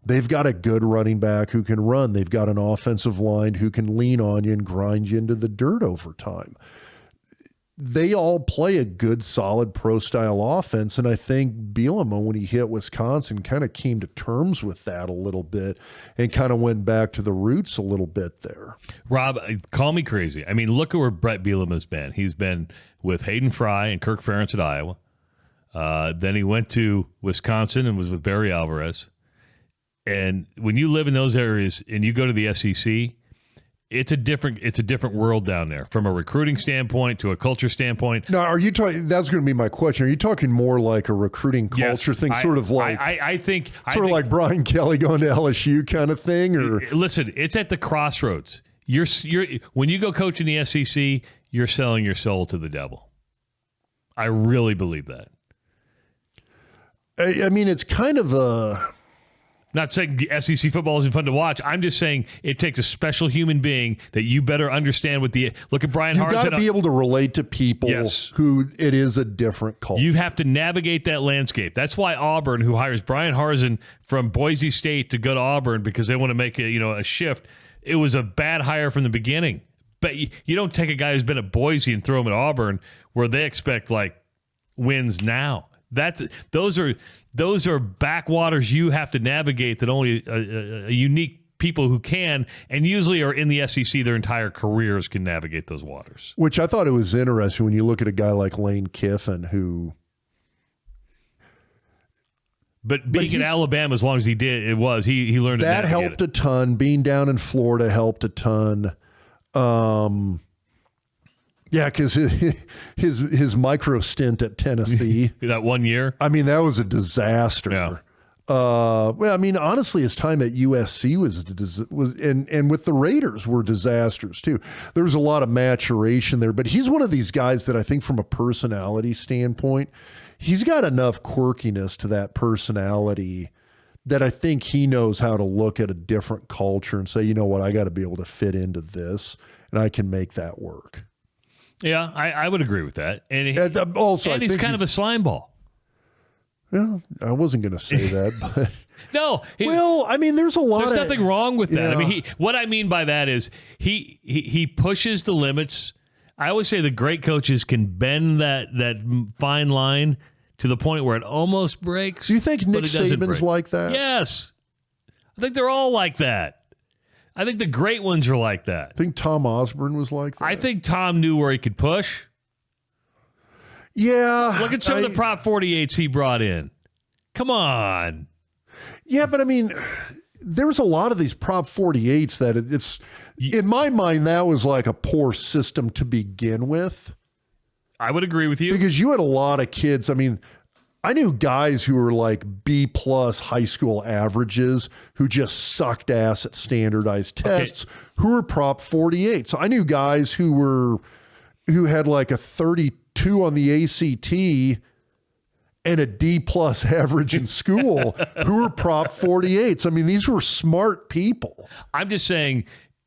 They've got a good running back who can run. They've got an offensive line who can lean on you and grind you into the dirt over time. They all play a good, solid pro-style offense, and I think Bielema, when he hit Wisconsin, kind of came to terms with that a little bit and kind of went back to the roots a little bit there. Rob, call me crazy. Look at where Brett Bielema's been. He's been with Hayden Fry and Kirk Ferentz at Iowa. Then he went to Wisconsin and was with Barry Alvarez. And when you live in those areas and you go to the SEC, it's a different world down there from a recruiting standpoint to a culture standpoint. Now, are you talking? That's going to be my question. Are you talking more like a recruiting culture thing, sort of like I think like Brian Kelly going to LSU kind of thing? Or listen, it's at the crossroads. You're when you go coach in the SEC, you're selling your soul to the devil. I really believe that. It's kind of a. Not saying SEC football isn't fun to watch. I'm just saying it takes a special human being that you better understand look at Brian Harsin. You've got to be able to relate to people who it is a different culture. You have to navigate that landscape. That's why Auburn, who hires Brian Harsin from Boise State to go to Auburn because they want to make a shift, it was a bad hire from the beginning. But you don't take a guy who's been at Boise and throw him at Auburn where they expect wins now. Those are backwaters you have to navigate that only a unique people who can, and usually are in the SEC their entire careers, can navigate those waters. Which I thought it was interesting when you look at a guy like Lane Kiffin who. But being in Alabama as long as he did, he learned that helped a ton. Being down in Florida helped a ton. Yeah, because his micro stint at Tennessee. That 1 year? That was a disaster. Yeah. Honestly, his time at USC was and with the Raiders were disasters too. There was a lot of maturation there, but he's one of these guys that I think from a personality standpoint, he's got enough quirkiness to that personality that I think he knows how to look at a different culture and say, you know what, I got to be able to fit into this, and I can make that work. Yeah, I would agree with that. And he's kind of a slime ball. Well, I wasn't going to say that, but no. There's a lot. There's nothing wrong with that. Yeah. What I mean by that is he pushes the limits. I always say the great coaches can bend that fine line to the point where it almost breaks. Do you think Nick Saban's like that? Yes, I think they're all like that. I think the great ones are like that. I think Tom Osborne was like that. I think Tom knew where he could push. Yeah. Look at some of the Prop 48s he brought in. Come on. Yeah, but there was a lot of these Prop 48s that it's, in my mind, that was like a poor system to begin with. I would agree with you. Because you had a lot of kids. I mean, I knew guys who were like B+ high school averages who just sucked ass at standardized tests who were Prop 48. So I knew guys who had like a 32 on the ACT and a D+ average in school who were Prop 48s. I mean, these were smart people. I'm just saying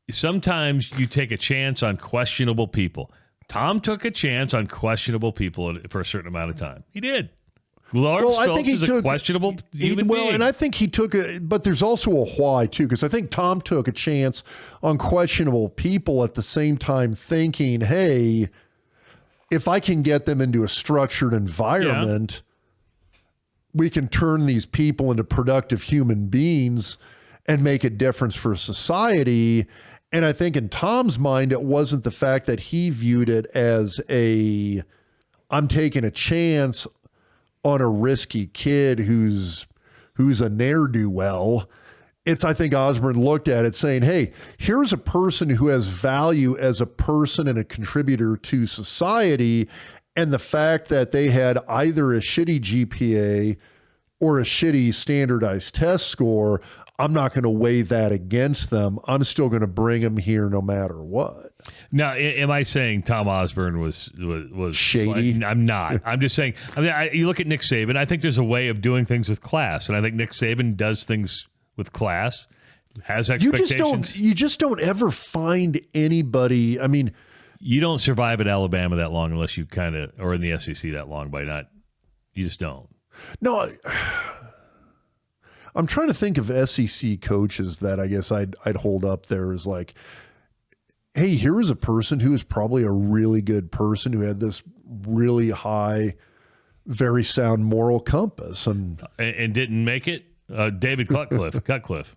sometimes you take a chance on questionable people. Tom took a chance on questionable people for a certain amount of time. He did. Lawrence Phillips is a questionable human being. And I think he took but there's also a why too, because I think Tom took a chance on questionable people at the same time thinking, hey, if I can get them into a structured environment, we can turn these people into productive human beings and make a difference for society. And I think in Tom's mind, it wasn't the fact that he viewed it as I'm taking a chance on a risky kid who's a ne'er-do-well. It's, I think Osborne looked at it saying, hey, here's a person who has value as a person and a contributor to society. And the fact that they had either a shitty GPA or a shitty standardized test score, I'm not going to weigh that against them. I'm still going to bring them here no matter what. Now, am I saying Tom Osborne was shady? I'm not. I'm just saying, you look at Nick Saban, I think there's a way of doing things with class. And I think Nick Saban does things with class, has expectations. You just don't ever find anybody. I mean, you don't survive at Alabama that long unless you or in the SEC that long you just don't. No, I'm trying to think of SEC coaches that I guess I'd hold up there as like, hey, here is a person who is probably a really good person who had this really high, very sound moral compass and didn't make it. David Cutcliffe.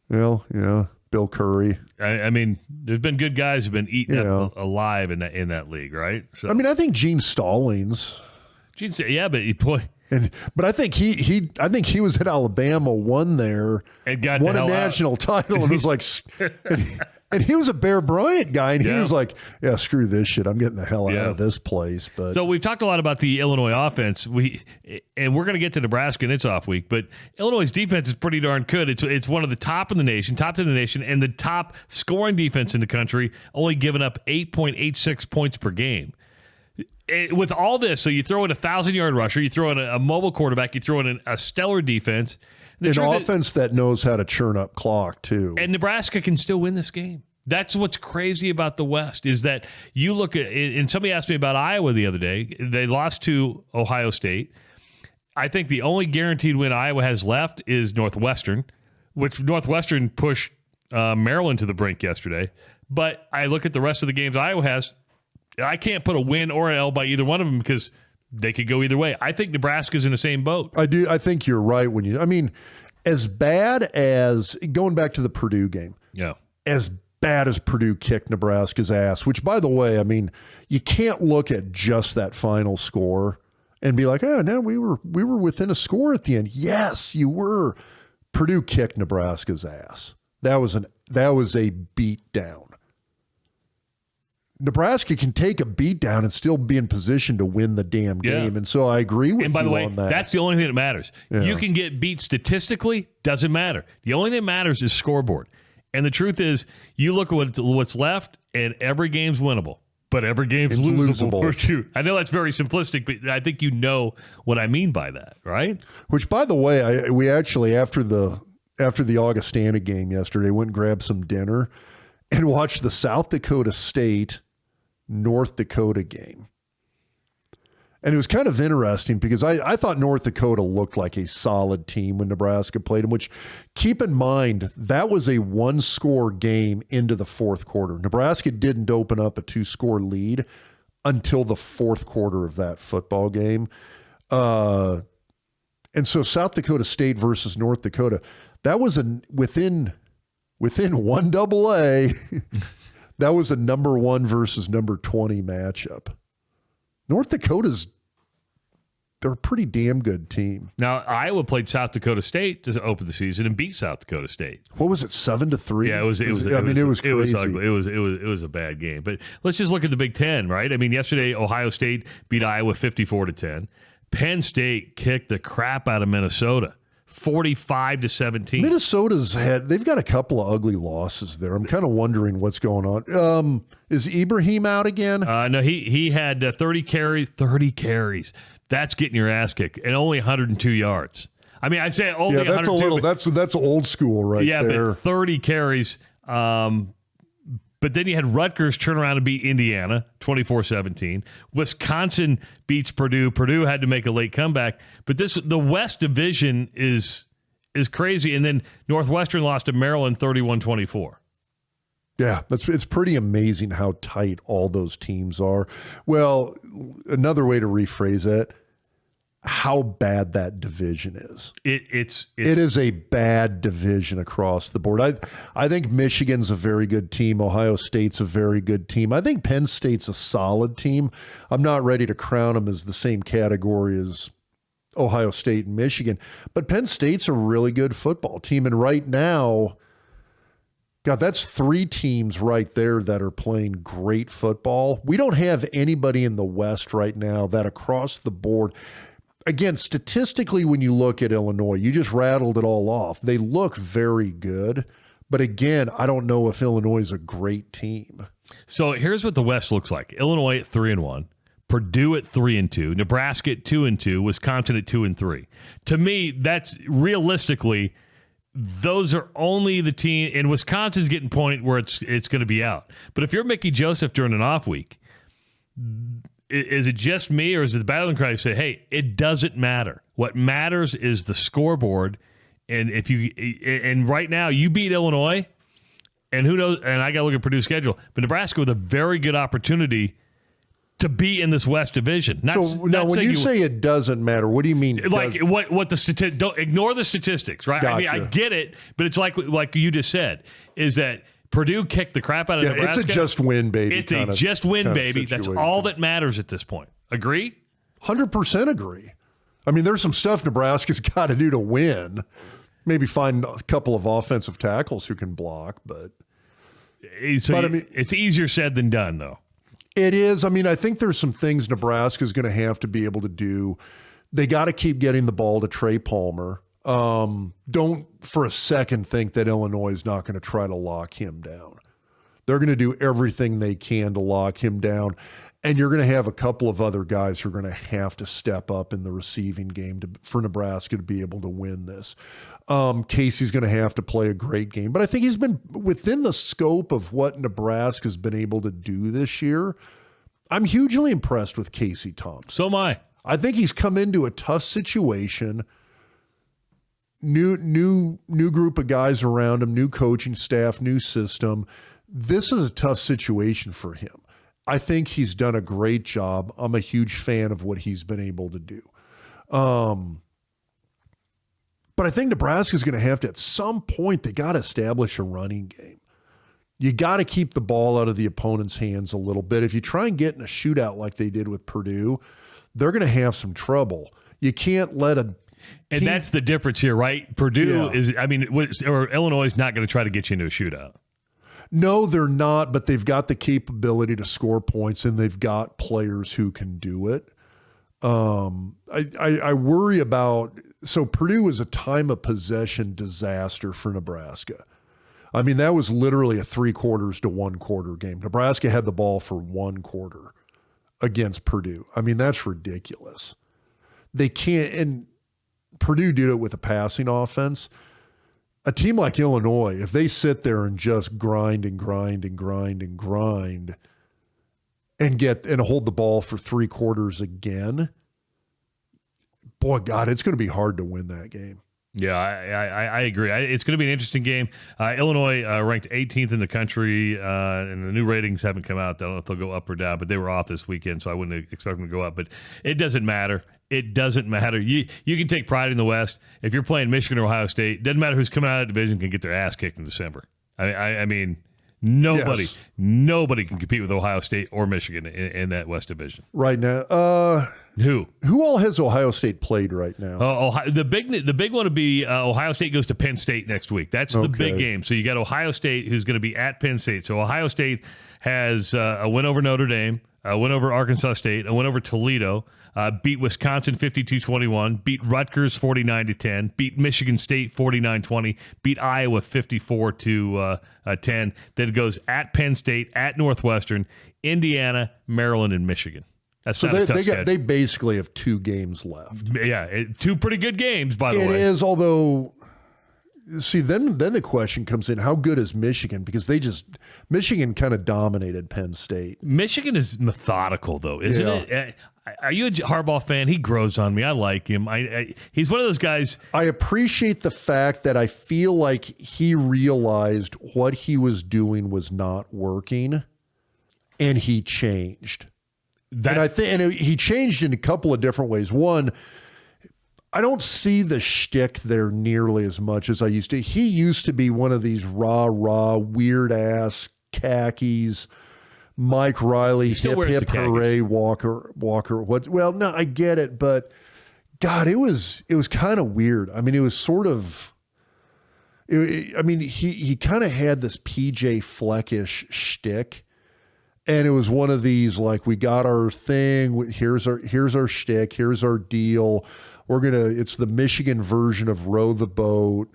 Well, yeah, Bill Curry. I mean, there's been good guys who've been eaten up alive in that league, right? So, I mean, I think Gene Stallings. But I think he was at Alabama, won there, and won a national title, and was like, and he was a Bear Bryant guy, and he was like, yeah, screw this shit, I'm getting the hell out of this place. But so we've talked a lot about the Illinois offense. We're going to get to Nebraska and its off week, but Illinois' defense is pretty darn good. It's one of the top 10 in the nation, and the top scoring defense in the country, only giving up 8.86 points per game. With all this, so you throw in a 1,000-yard rusher, you throw in a mobile quarterback, you throw in a stellar defense. An offense that knows how to churn up clock, too. And Nebraska can still win this game. That's what's crazy about the West, is that you look at, and somebody asked me about Iowa the other day. They lost to Ohio State. I think the only guaranteed win Iowa has left is Northwestern, which Northwestern pushed Maryland to the brink yesterday. But I look at the rest of the games Iowa has, I can't put a win or an L by either one of them because they could go either way. I think Nebraska's in the same boat. I do. I think you're right. As bad as going back to the Purdue game. Yeah. As bad as Purdue kicked Nebraska's ass, which, by the way, you can't look at just that final score and be like, oh, no, we were within a score at the end. Yes, you were. Purdue kicked Nebraska's ass. That was a beat down. Nebraska can take a beat down and still be in position to win the damn game. And so I agree with you on that. And by the way, that's the only thing that matters. Yeah. You can get beat statistically, doesn't matter. The only thing that matters is scoreboard. And the truth is, you look at what's left, and every game's winnable, but every game's losable for you. I know that's very simplistic, but I think you know what I mean by that, right? Which, by the way, we actually, after the Augustana game yesterday, went and grabbed some dinner and watched the South Dakota State North Dakota game. And it was kind of interesting because I thought North Dakota looked like a solid team when Nebraska played them, which, keep in mind, that was a one-score game into the fourth quarter. Nebraska didn't open up a two-score lead until the fourth quarter of that football game. And so South Dakota State versus North Dakota, that was within 1AA, that was a number 1 versus number 20 matchup. North Dakota's they're a pretty damn good team. Now, Iowa played South Dakota State to open the season and beat South Dakota State. What was it, 7-3? Yeah, it was crazy. It was ugly. It was a bad game. But let's just look at the Big Ten, right? I mean, yesterday Ohio State beat Iowa 54-10. Penn State kicked the crap out of Minnesota, 45-17. They've got a couple of ugly losses there. I'm kind of wondering what's going on. Is Ibrahim out again? No, he had 30 carries. That's getting your ass kicked, and only 102 yards. I mean, I say only 102. That's old school right there. Yeah, but 30 carries. But then you had Rutgers turn around and beat Indiana 24-17. Wisconsin beats Purdue. Purdue had to make a late comeback. But the West Division is crazy. And then Northwestern lost to Maryland 31-24. Yeah, it's pretty amazing how tight all those teams are. Well, another way to rephrase it, how bad that division is. It is a bad division across the board. I think Michigan's a very good team. Ohio State's a very good team. I think Penn State's a solid team. I'm not ready to crown them as the same category as Ohio State and Michigan, but Penn State's a really good football team. And right now, God, that's 3 teams right there that are playing great football. We don't have anybody in the West right now that across the board. Again, statistically, when you look at Illinois, you just rattled it all off. They look very good. But again, I don't know if Illinois is a great team. So here's what the West looks like. Illinois at 3-1. Purdue at 3-2. Nebraska at 2-2. Wisconsin at 2-3. To me, that's realistically, those are only the team. And Wisconsin's getting point where it's going to be out. But if you're Mickey Joesph during an off week, is it just me, or is it the battling cry to say, hey, it doesn't matter. What matters is the scoreboard. And right now you beat Illinois, and who knows, and I got to look at Purdue's schedule, but Nebraska with a very good opportunity to be in this West Division. When you say it doesn't matter, what do you mean? Like what the don't ignore the statistics, right? Gotcha. I mean, I get it, but it's like you just said, is that Purdue kicked the crap out of Nebraska. It's a just win, baby. It's a just win, baby. That's all that matters at this point. Agree? 100% agree. I mean, there's some stuff Nebraska's got to do to win. Maybe find a couple of offensive tackles who can block, but I mean, it's easier said than done, though. It is. I mean, I think there's some things Nebraska's going to have to be able to do. They got to keep getting the ball to Trey Palmer. Don't for a second think that Illinois is not going to try to lock him down. They're going to do everything they can to lock him down. And you're going to have a couple of other guys who are going to have to step up in the receiving game for Nebraska to be able to win this. Casey's going to have to play a great game. But I think he's been within the scope of what Nebraska's been able to do this year. I'm hugely impressed with Casey Thompson. So am I. I think he's come into a tough situation. New group of guys around him, new coaching staff, new system. This is a tough situation for him. I think he's done a great job. I'm a huge fan of what he's been able to do. But I think Nebraska's going to have to, at some point, they got to establish a running game. You got to keep the ball out of the opponent's hands a little bit. If you try and get in a shootout like they did with Purdue, they're going to have some trouble. You can't let a And that's the difference here, right? Purdue or Illinois is not going to try to get you into a shootout. No, they're not, but they've got the capability to score points, and they've got players who can do it. I worry about – so Purdue was a time of possession disaster for Nebraska. I mean, that was literally a 3/4 to 1/4 game. Nebraska had the ball for 1 quarter against Purdue. I mean, that's ridiculous. They can't – and Purdue did it with a passing offense. A team like Illinois, if they sit there and just grind and hold the ball for 3/4 again, boy, God, it's going to be hard to win that game. Yeah, I agree. It's going to be an interesting game. Illinois ranked 18th in the country, and the new ratings haven't come out. I don't know if they'll go up or down, but they were off this weekend, so I wouldn't expect them to go up. But it doesn't matter. It doesn't matter. You can take pride in the West. If you're playing Michigan or Ohio State, doesn't matter who's coming out of the division can get their ass kicked in December. I mean, Nobody Yes. can compete with Ohio State or Michigan in that West Division. Right now. Who all has Ohio State played right now? Ohio, the big one would be Ohio State goes to Penn State next week. That's the big game. So you got Ohio State, who's going to be at Penn State. So Ohio State has a win over Notre Dame, a win over Arkansas State, a win over Toledo, beat Wisconsin 52-21, beat Rutgers 49-10, beat Michigan State 49-20, beat Iowa 54-10. Then it goes at Penn State, at Northwestern, Indiana, Maryland, and Michigan. That's so they basically have 2 games left. Yeah, 2 pretty good games, by the way. It is, although, see, then the question comes in, how good is Michigan? Because Michigan kind of dominated Penn State. Michigan is methodical, though, isn't it? Are you a Harbaugh fan? He grows on me. I like him. He's one of those guys. I appreciate the fact that I feel like he realized what he was doing was not working, and he changed. And he changed in a couple of different ways. One, I don't see the shtick there nearly as much as I used to. He used to be one of these rah, weird-ass khakis, Mike Riley, hip, hooray, Walker. Well, no, I get it, but God, it was kind of weird. I mean, it was sort of, he kind of had this PJ Fleckish shtick. And it was one of these, like, we got our thing. Here's our shtick. Here's our deal. It's the Michigan version of row the boat.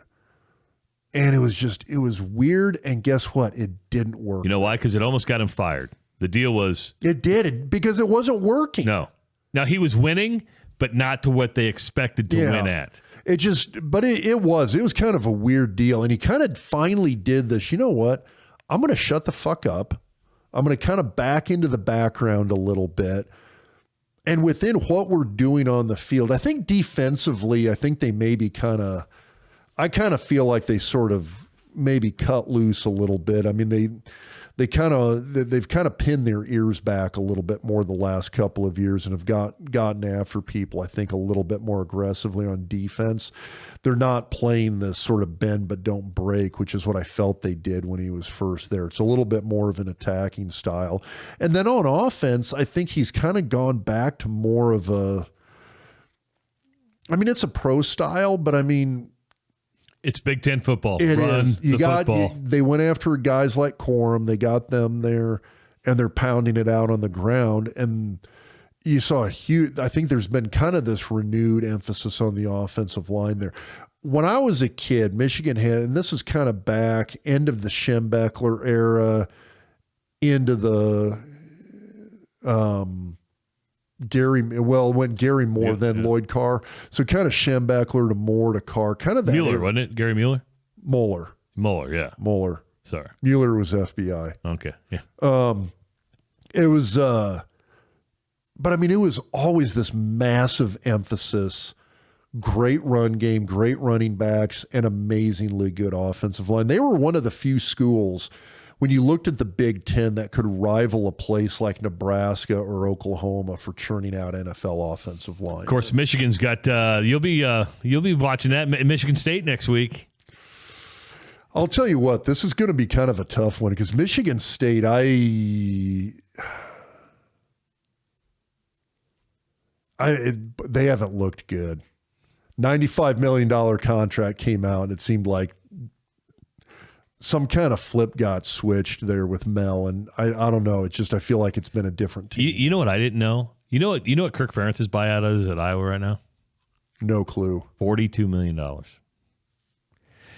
And it was weird. And guess what? It didn't work. You know why? Because it almost got him fired. The deal was. It did, because it wasn't working. No. Now, he was winning, but not to what they expected to win at. It was kind of a weird deal. And he kind of finally did this. You know what? I'm going to shut the fuck up. I'm going to kind of back into the background a little bit. And within what we're doing on the field, I think defensively, they maybe I kind of feel like they sort of maybe cut loose a little bit. I mean, they've kind of pinned their ears back a little bit more the last couple of years and have gotten after people, I think, a little bit more aggressively on defense. They're not playing this sort of bend but don't break, which is what I felt they did when he was first there. It's a little bit more of an attacking style. And then on offense, I think he's kind of gone back to more of it's a pro style, but it's Big Ten football. It is. They went after guys like Corum. They got them there, and they're pounding it out on the ground. And you saw I think there's been kind of this renewed emphasis on the offensive line there. When I was a kid, Michigan had, and this is kind of back, end of the Schembechler era, into the Gary Moore, then Lloyd Carr. So kind of Schembechler to Moore to Carr. Kind of that. Mueller, wasn't it? Gary Mueller? Moeller, yeah. Moeller. Sorry. Mueller was FBI. Okay. Yeah. It was, but it was always this massive emphasis, great run game, great running backs, and amazingly good offensive line. They were one of the few schools when you looked at the Big Ten that could rival a place like Nebraska or Oklahoma for churning out NFL offensive line. Of course, Michigan's got, you'll be watching that Michigan State next week. I'll tell you what, this is going to be kind of a tough one because Michigan State, they haven't looked good. $95 million contract came out, and it seemed like some kind of flip got switched there with Mel, and I don't know. It's just I feel like it's been a different team. You know what I didn't know? You know what Kirk Ferentz's buyout is at Iowa right now? No clue. $42 million.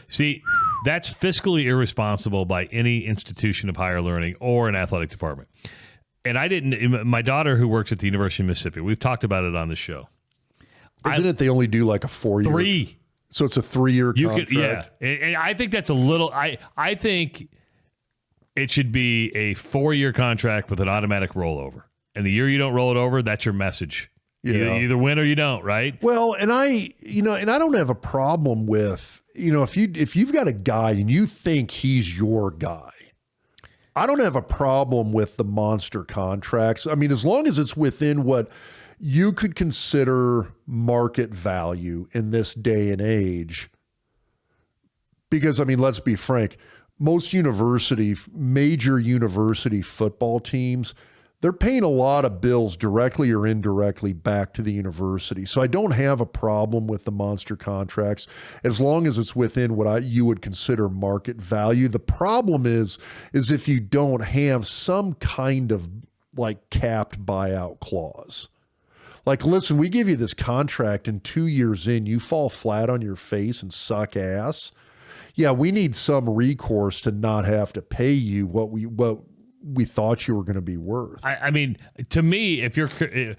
See, that's fiscally irresponsible by any institution of higher learning or an athletic department. And I didn't. My daughter, who works at the University of Mississippi, we've talked about it on the show. Isn't it they only do like a 4-year? 3. So it's a 3-year contract. And I think that's a little. I think it should be a 4-year contract with an automatic rollover. And the year you don't roll it over, that's your message. Yeah. You either win or you don't, right? Well, and I don't have a problem with, if you've got a guy and you think he's your guy, I don't have a problem with the monster contracts. I mean, as long as it's within what you could consider market value in this day and age. Because, let's be frank, most major university football teams, they're paying a lot of bills directly or indirectly back to the university. So I don't have a problem with the monster contracts as long as it's within what you would consider market value. The problem is if you don't have some kind of like capped buyout clause. Like, listen, we give you this contract and 2 years in, you fall flat on your face and suck ass. Yeah, we need some recourse to not have to pay you what we thought you were going to be worth. I mean, to me,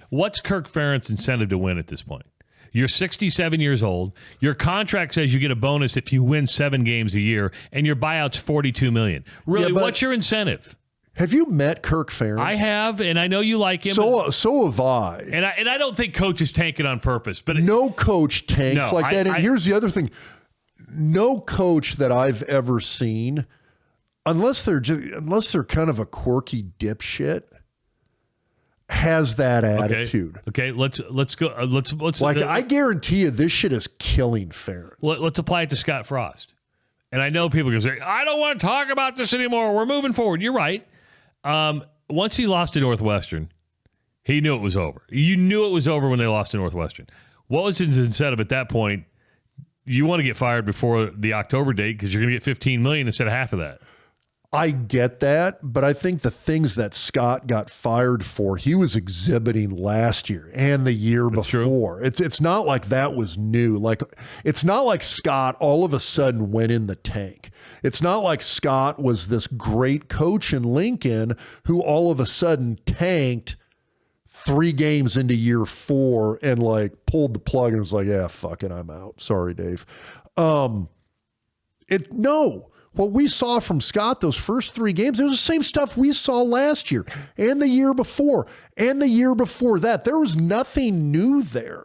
what's Kirk Ferentz' incentive to win at this point? You're 67 years old. Your contract says you get a bonus if you win 7 games a year, and your buyout's $42 million. Really, what's your incentive? Have you met Kirk Ferentz? I have, and I know you like him. So have I. And I don't think coaches tank it on purpose. But no coach tanks like that. And here's the other thing: no coach that I've ever seen, unless they're kind of a quirky dipshit, has that attitude. Okay, let's go. Let's I guarantee you, this shit is killing Ferentz. Let's apply it to Scott Frost. And I know people are going to say, I don't want to talk about this anymore. We're moving forward. You're right. Once he lost to Northwestern, he knew it was over. You knew it was over when they lost to Northwestern. What was his incentive at that point? You want to get fired before the October date because you're going to get $15 million instead of half of that. I get that, but I think the things that Scott got fired for, he was exhibiting last year and the year before. True. It's not like that was new. Like, it's not like Scott all of a sudden went in the tank. It's not like Scott was this great coach in Lincoln who all of a sudden tanked 3 games into year 4 and like pulled the plug and was like, yeah, fuck it, I'm out. Sorry, Dave. What we saw from Scott those first 3 games, it was the same stuff we saw last year and the year before and the year before that. There was nothing new there.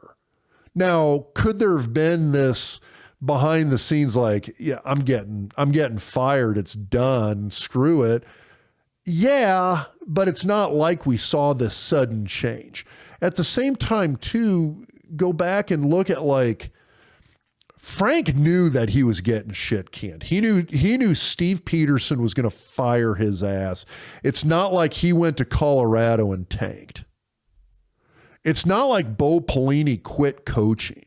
Now, could there have been this behind the scenes like, yeah, I'm getting fired, it's done, screw it? Yeah, but it's not like we saw this sudden change. At the same time, too, go back and look at like, Frank knew that he was getting shit canned. He knew Steve Peterson was going to fire his ass. It's not like he went to Colorado and tanked. It's not like Bo Pelini quit coaching.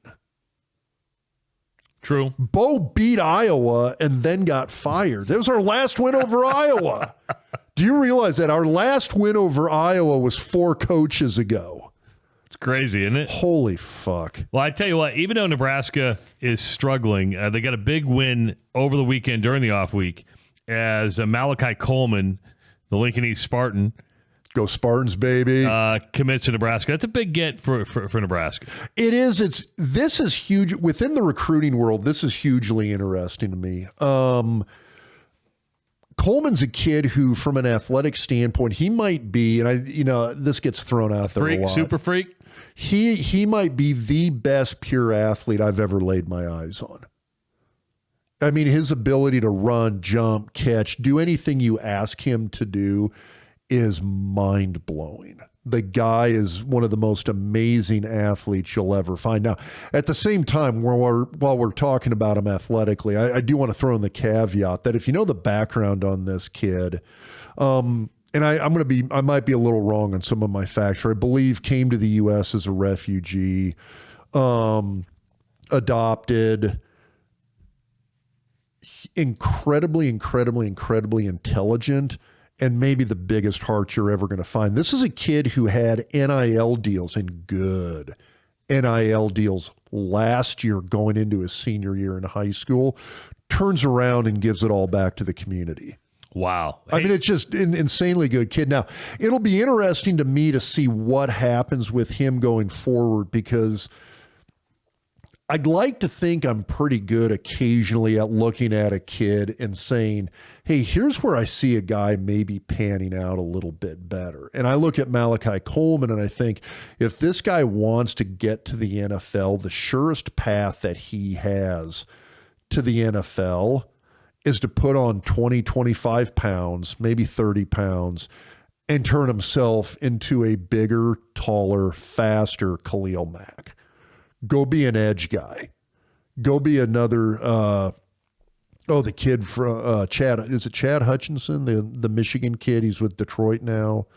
True. Bo beat Iowa and then got fired. That was our last win over Iowa. Do you realize that our last win over Iowa was 4 coaches ago? Crazy, isn't it? Holy fuck. Well, I tell you what, even though Nebraska is struggling, they got a big win over the weekend during the off week as Malachi Coleman, the Lincoln East Spartan, go Spartans, baby, commits to Nebraska. That's a big get for Nebraska. It is. This is huge within the recruiting world. This is hugely interesting to me. Coleman's a kid who, from an athletic standpoint, he might be, and this gets thrown out there a lot. Super freak. He might be the best pure athlete I've ever laid my eyes on. I mean, his ability to run, jump, catch, do anything you ask him to do is mind-blowing. The guy is one of the most amazing athletes you'll ever find. Now, at the same time, while we're talking about him athletically, I do want to throw in the caveat that if you know the background on this kid, and I might be a little wrong on some of my facts. I believe came to the U.S. as a refugee, adopted, incredibly intelligent, and maybe the biggest heart you're ever going to find. This is a kid who had NIL deals and good NIL deals last year going into his senior year in high school, turns around and gives it all back to the community. Wow. I mean, it's just an insanely good kid. Now, it'll be interesting to me to see what happens with him going forward because I'd like to think I'm pretty good occasionally at looking at a kid and saying, hey, here's where I see a guy maybe panning out a little bit better. And I look at Malachi Coleman and I think if this guy wants to get to the NFL, the surest path that he has to the NFL is to put on 20, 25 pounds, maybe 30 pounds, and turn himself into a bigger, taller, faster Khalil Mack. Go be an edge guy. Go be another Oh, the kid from Chad. Is it Chad Hutchinson, the Michigan kid? He's with Detroit now.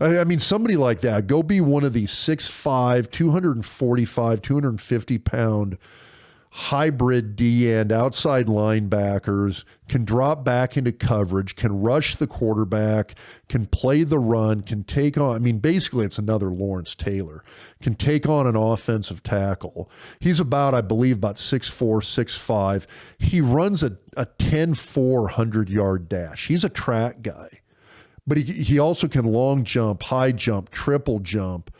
I mean, somebody like that. Go be one of these 6'5", 245, 250-pound hybrid D-end outside linebackers, can drop back into coverage, can rush the quarterback, can play the run, can take on, I mean, basically it's another Lawrence Taylor, can take on an offensive tackle. He's about, I believe, about 6'4", 6'5". He runs a 10-4 100-yard dash. He's a track guy. But he also can long jump, high jump, triple jump,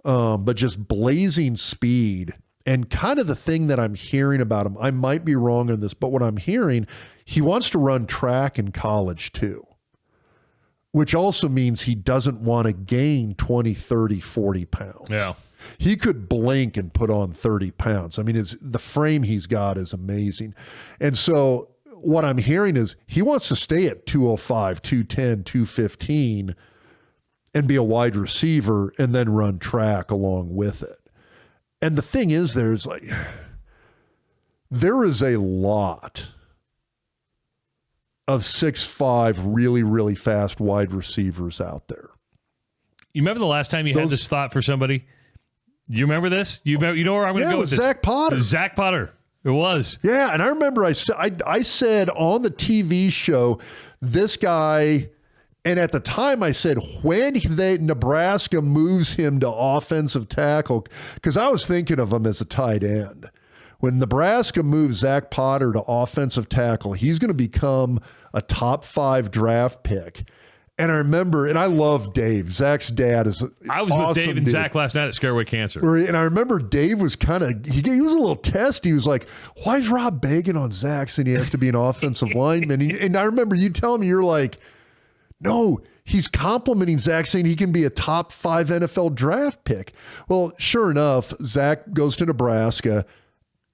but just blazing speed. And kind of the thing that I'm hearing about him, I might be wrong on this, but what I'm hearing, he wants to run track in college too, which also means he doesn't want to gain 20, 30, 40 pounds. Yeah. He could blink and put on 30 pounds. I mean, the frame he's got is amazing. And so what I'm hearing is he wants to stay at 205, 210, 215 and be a wide receiver and then run track along with it. And the thing is, there is a lot of 6'5", really, really fast wide receivers out there. You remember the last time you had this thought for somebody? Do you remember this? You know where I'm going to go with this? Zach Potter. Zach Potter. It was. Yeah, and I remember I said on the TV show, this guy, and at the time I said when Nebraska moves him to offensive tackle, because I was thinking of him as a tight end. When Nebraska moves Zach Potter to offensive tackle, he's going to become a top 5 draft pick. And I remember, and I love Dave. Zach's dad is I was with Dave and Zach last night at Scareway Cancer. And I remember Dave was kind of, he was a little testy. He was like, why is Rob begging on Zach saying he has to be an offensive lineman? And I remember you telling me, you're like, no, he's complimenting Zach, saying he can be a top 5 NFL draft pick. Well, sure enough, Zach goes to Nebraska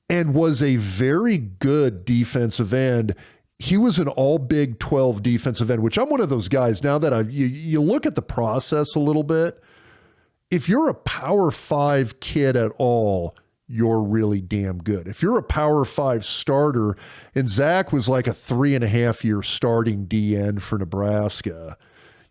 and was a very good defensive end. He was an all Big 12 defensive end, which I'm one of those guys now that you look at the process a little bit. If you're a Power 5 kid at all, you're really damn good. If you're a Power 5 starter, and Zach was like a 3.5-year starting D end for Nebraska.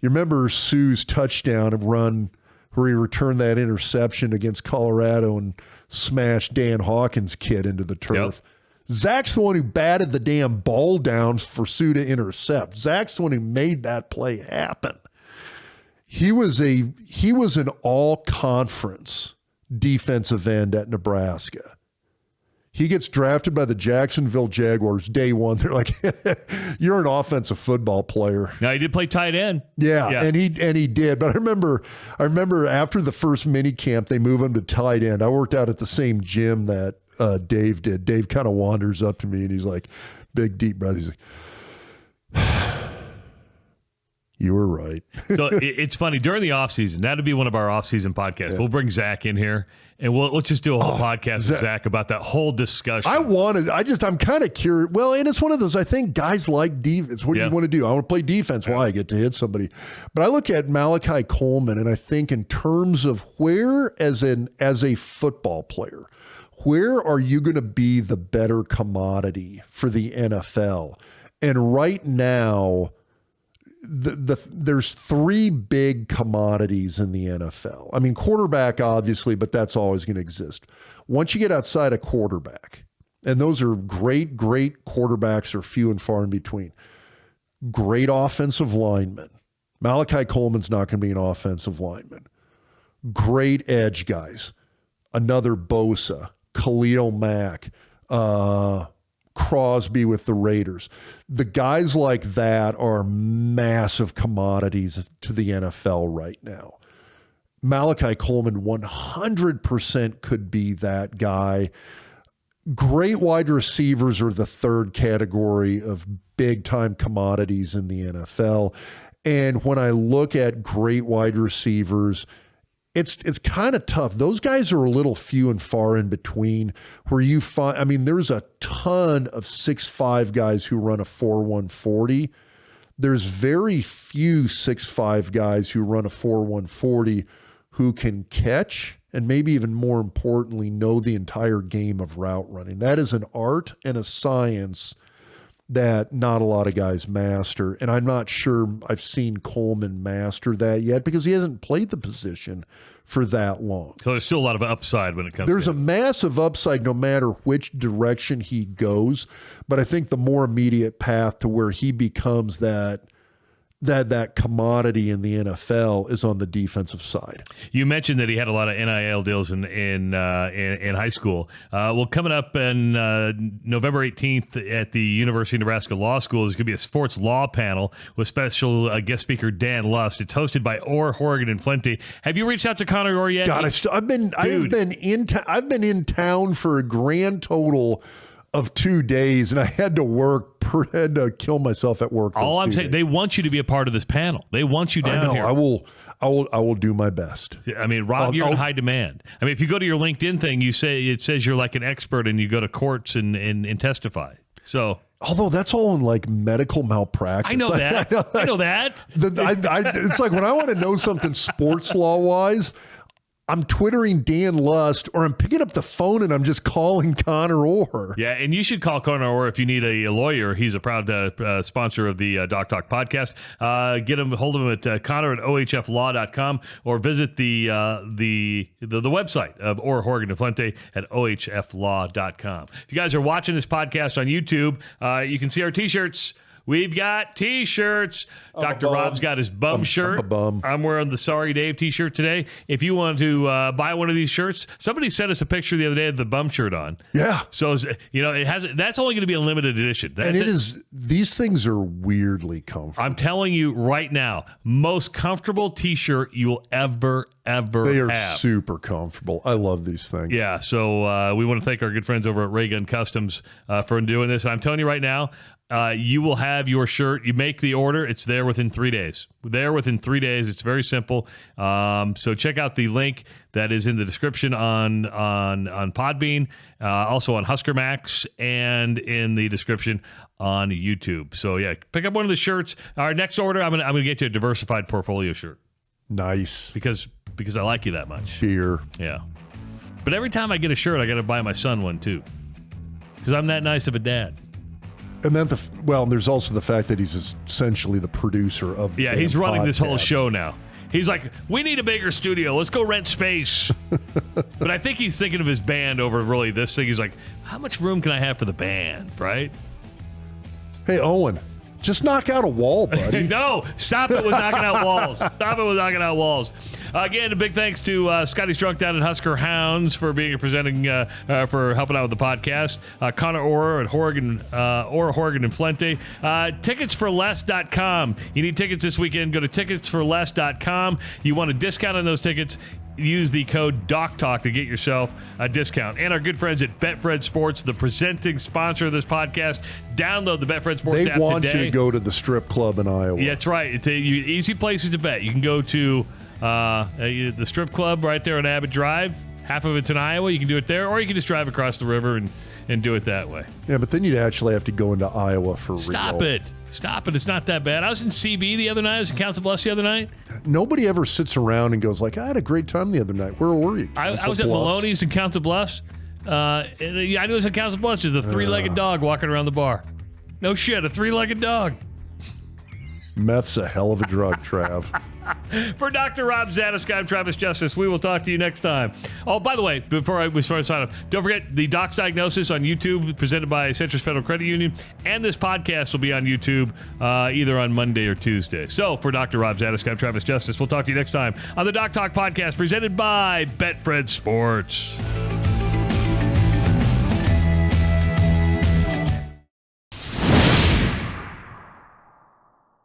You remember Sue's touchdown and run where he returned that interception against Colorado and smashed Dan Hawkins' kid into the turf. Yep. Zach's the one who batted the damn ball down for Sue to intercept. Zach's the one who made that play happen. He was an all-conference defensive end at Nebraska. He gets drafted by the Jacksonville Jaguars day one. They're like, "You're an offensive football player." Now he did play tight end. Yeah. And he did. But I remember after the first mini camp, they move him to tight end. I worked out at the same gym that Dave did. Dave kind of wanders up to me and he's like, big deep breath. He's like, you were right. So it's funny during the offseason. That'll be one of our offseason podcasts. Yeah. We'll bring Zach in here and let's just do a whole podcast with Zach about that whole discussion. I'm kind of curious. Well, and it's one of those, I think guys like defense. What do you want to do? I want to play defense. Why? I get to hit somebody. But I look at Malachi Coleman and I think in terms of where as a football player, where are you going to be the better commodity for the NFL? And right now, there's 3 big commodities in the NFL. I mean, quarterback, obviously, but that's always going to exist. Once you get outside of quarterback, and those are great quarterbacks are few and far in between, great offensive linemen. Malachi Coleman's not going to be an offensive lineman. Great edge guys. Another Bosa. Khalil Mack, Crosby with the Raiders. The guys like that are massive commodities to the NFL right now. Malachi Coleman 100% could be that guy. Great wide receivers are the third category of big-time commodities in the NFL. And when I look at great wide receivers, it's kind of tough. Those guys are a little few and far in between where you find, I mean, there's a ton of 6'5" guys who run a 4.1 40. There's very few 6'5" guys who run a 4.1 40 who can catch and maybe even more importantly, know the entire game of route running. That is an art and a science that not a lot of guys master. And I'm not sure I've seen Coleman master that yet because he hasn't played the position for that long. So there's still a lot of upside when it comes There's to a massive upside no matter which direction he goes. But I think the more immediate path to where he becomes that commodity in the NFL is on the defensive side. You mentioned that he had a lot of NIL deals in high school. Well, coming up in November 18th at the University of Nebraska Law School, there's going to be a sports law panel with special guest speaker Dan Lust. It's hosted by Orr, Horrigan, and Flinte. Have you reached out to Connor Orr yet? God, I've been in town for a grand total of 2 days, and I had to kill myself at work. All I'm saying, they want you to be a part of this panel. They want you down here. I will do my best. I mean, Rob, you're in high demand. I mean, if you go to your LinkedIn thing, it says you're like an expert, and you go to courts and testify. So, although that's all in like medical malpractice. I know that. I know that. It's like when I want to know something sports law wise, I'm Twittering Dan Lust, or I'm picking up the phone and I'm just calling Connor Orr. Yeah, and you should call Connor Orr if you need a lawyer. He's a proud sponsor of the Doc Talk podcast. Hold him at Connor@ohflaw.com or visit the website of Orr, Horrigan, and Flinte at ohflaw.com. If you guys are watching this podcast on YouTube, you can see our T-shirts. We've got T-shirts. Dr. Rob's got his bum shirt. I'm a bum. I'm wearing the Sorry Dave T-shirt today. If you want to buy one of these shirts, somebody sent us a picture the other day of the bum shirt on. Yeah. So, that's only going to be a limited edition. These things are weirdly comfortable. I'm telling you right now, most comfortable T-shirt you will ever They are have. super comfortable. I love these things. Yeah, so we want to thank our good friends over at Ray Gun Customs for doing this. And I'm telling you right now, you will have your shirt. You make the order. It's there within 3 days. It's very simple. So check out the link that is in the description on Podbean, also on Husker Max, and in the description on YouTube. So yeah, pick up one of the shirts. Our next order, I'm gonna get you a diversified portfolio shirt. Nice. Because I like you that much. Here. Yeah. But every time I get a shirt, I got to buy my son one too. Because I'm that nice of a dad. And then there's also the fact that he's essentially the producer of the he's running podcast. This whole show now. He's like, we need a bigger studio. Let's go rent space. But I think he's thinking of his band over really this thing. He's like, how much room can I have for the band, right? Hey, Owen, just knock out a wall, buddy. No, stop it with knocking out walls. Again, a big thanks to Scotty Strunk down at Husker Hounds for being presenting, for helping out with the podcast. Connor Orr at Horrigan and Flinte. Ticketsforless.com. You need tickets this weekend. Go to ticketsforless.com. You want a discount on those tickets? Use the code DocTalk to get yourself a discount. And our good friends at BetFred Sports, the presenting sponsor of this podcast. Download the BetFred Sports app today. They want you to go to the strip club in Iowa. Yeah, that's right. It's easy places to bet. You can go to the strip club right there on Abbott Drive. Half of it's in Iowa. You can do it there, or you can just drive across the river and do it that way. Yeah, but then you'd actually have to go into Iowa for real. Stop it. It's not that bad. I was in CB the other night. I was in Council Bluffs the other night. Nobody ever sits around and goes like, I had a great time the other night. Where were you? I was at Maloney's in Council Bluffs. I knew it was in Council Bluffs. There's a three-legged dog walking around the bar. No shit, a three-legged dog. Meth's a hell of a drug, Trav. For Dr. Rob Zatechka and Travis Justice, we will talk to you next time. Oh, by the way, before we sign off, don't forget the Doc's Diagnosis on YouTube, presented by Centris Federal Credit Union, and this podcast will be on YouTube either on Monday or Tuesday. So, for Dr. Rob Zatechka and Travis Justice, we'll talk to you next time on the Doc Talk podcast, presented by BetFred Sports.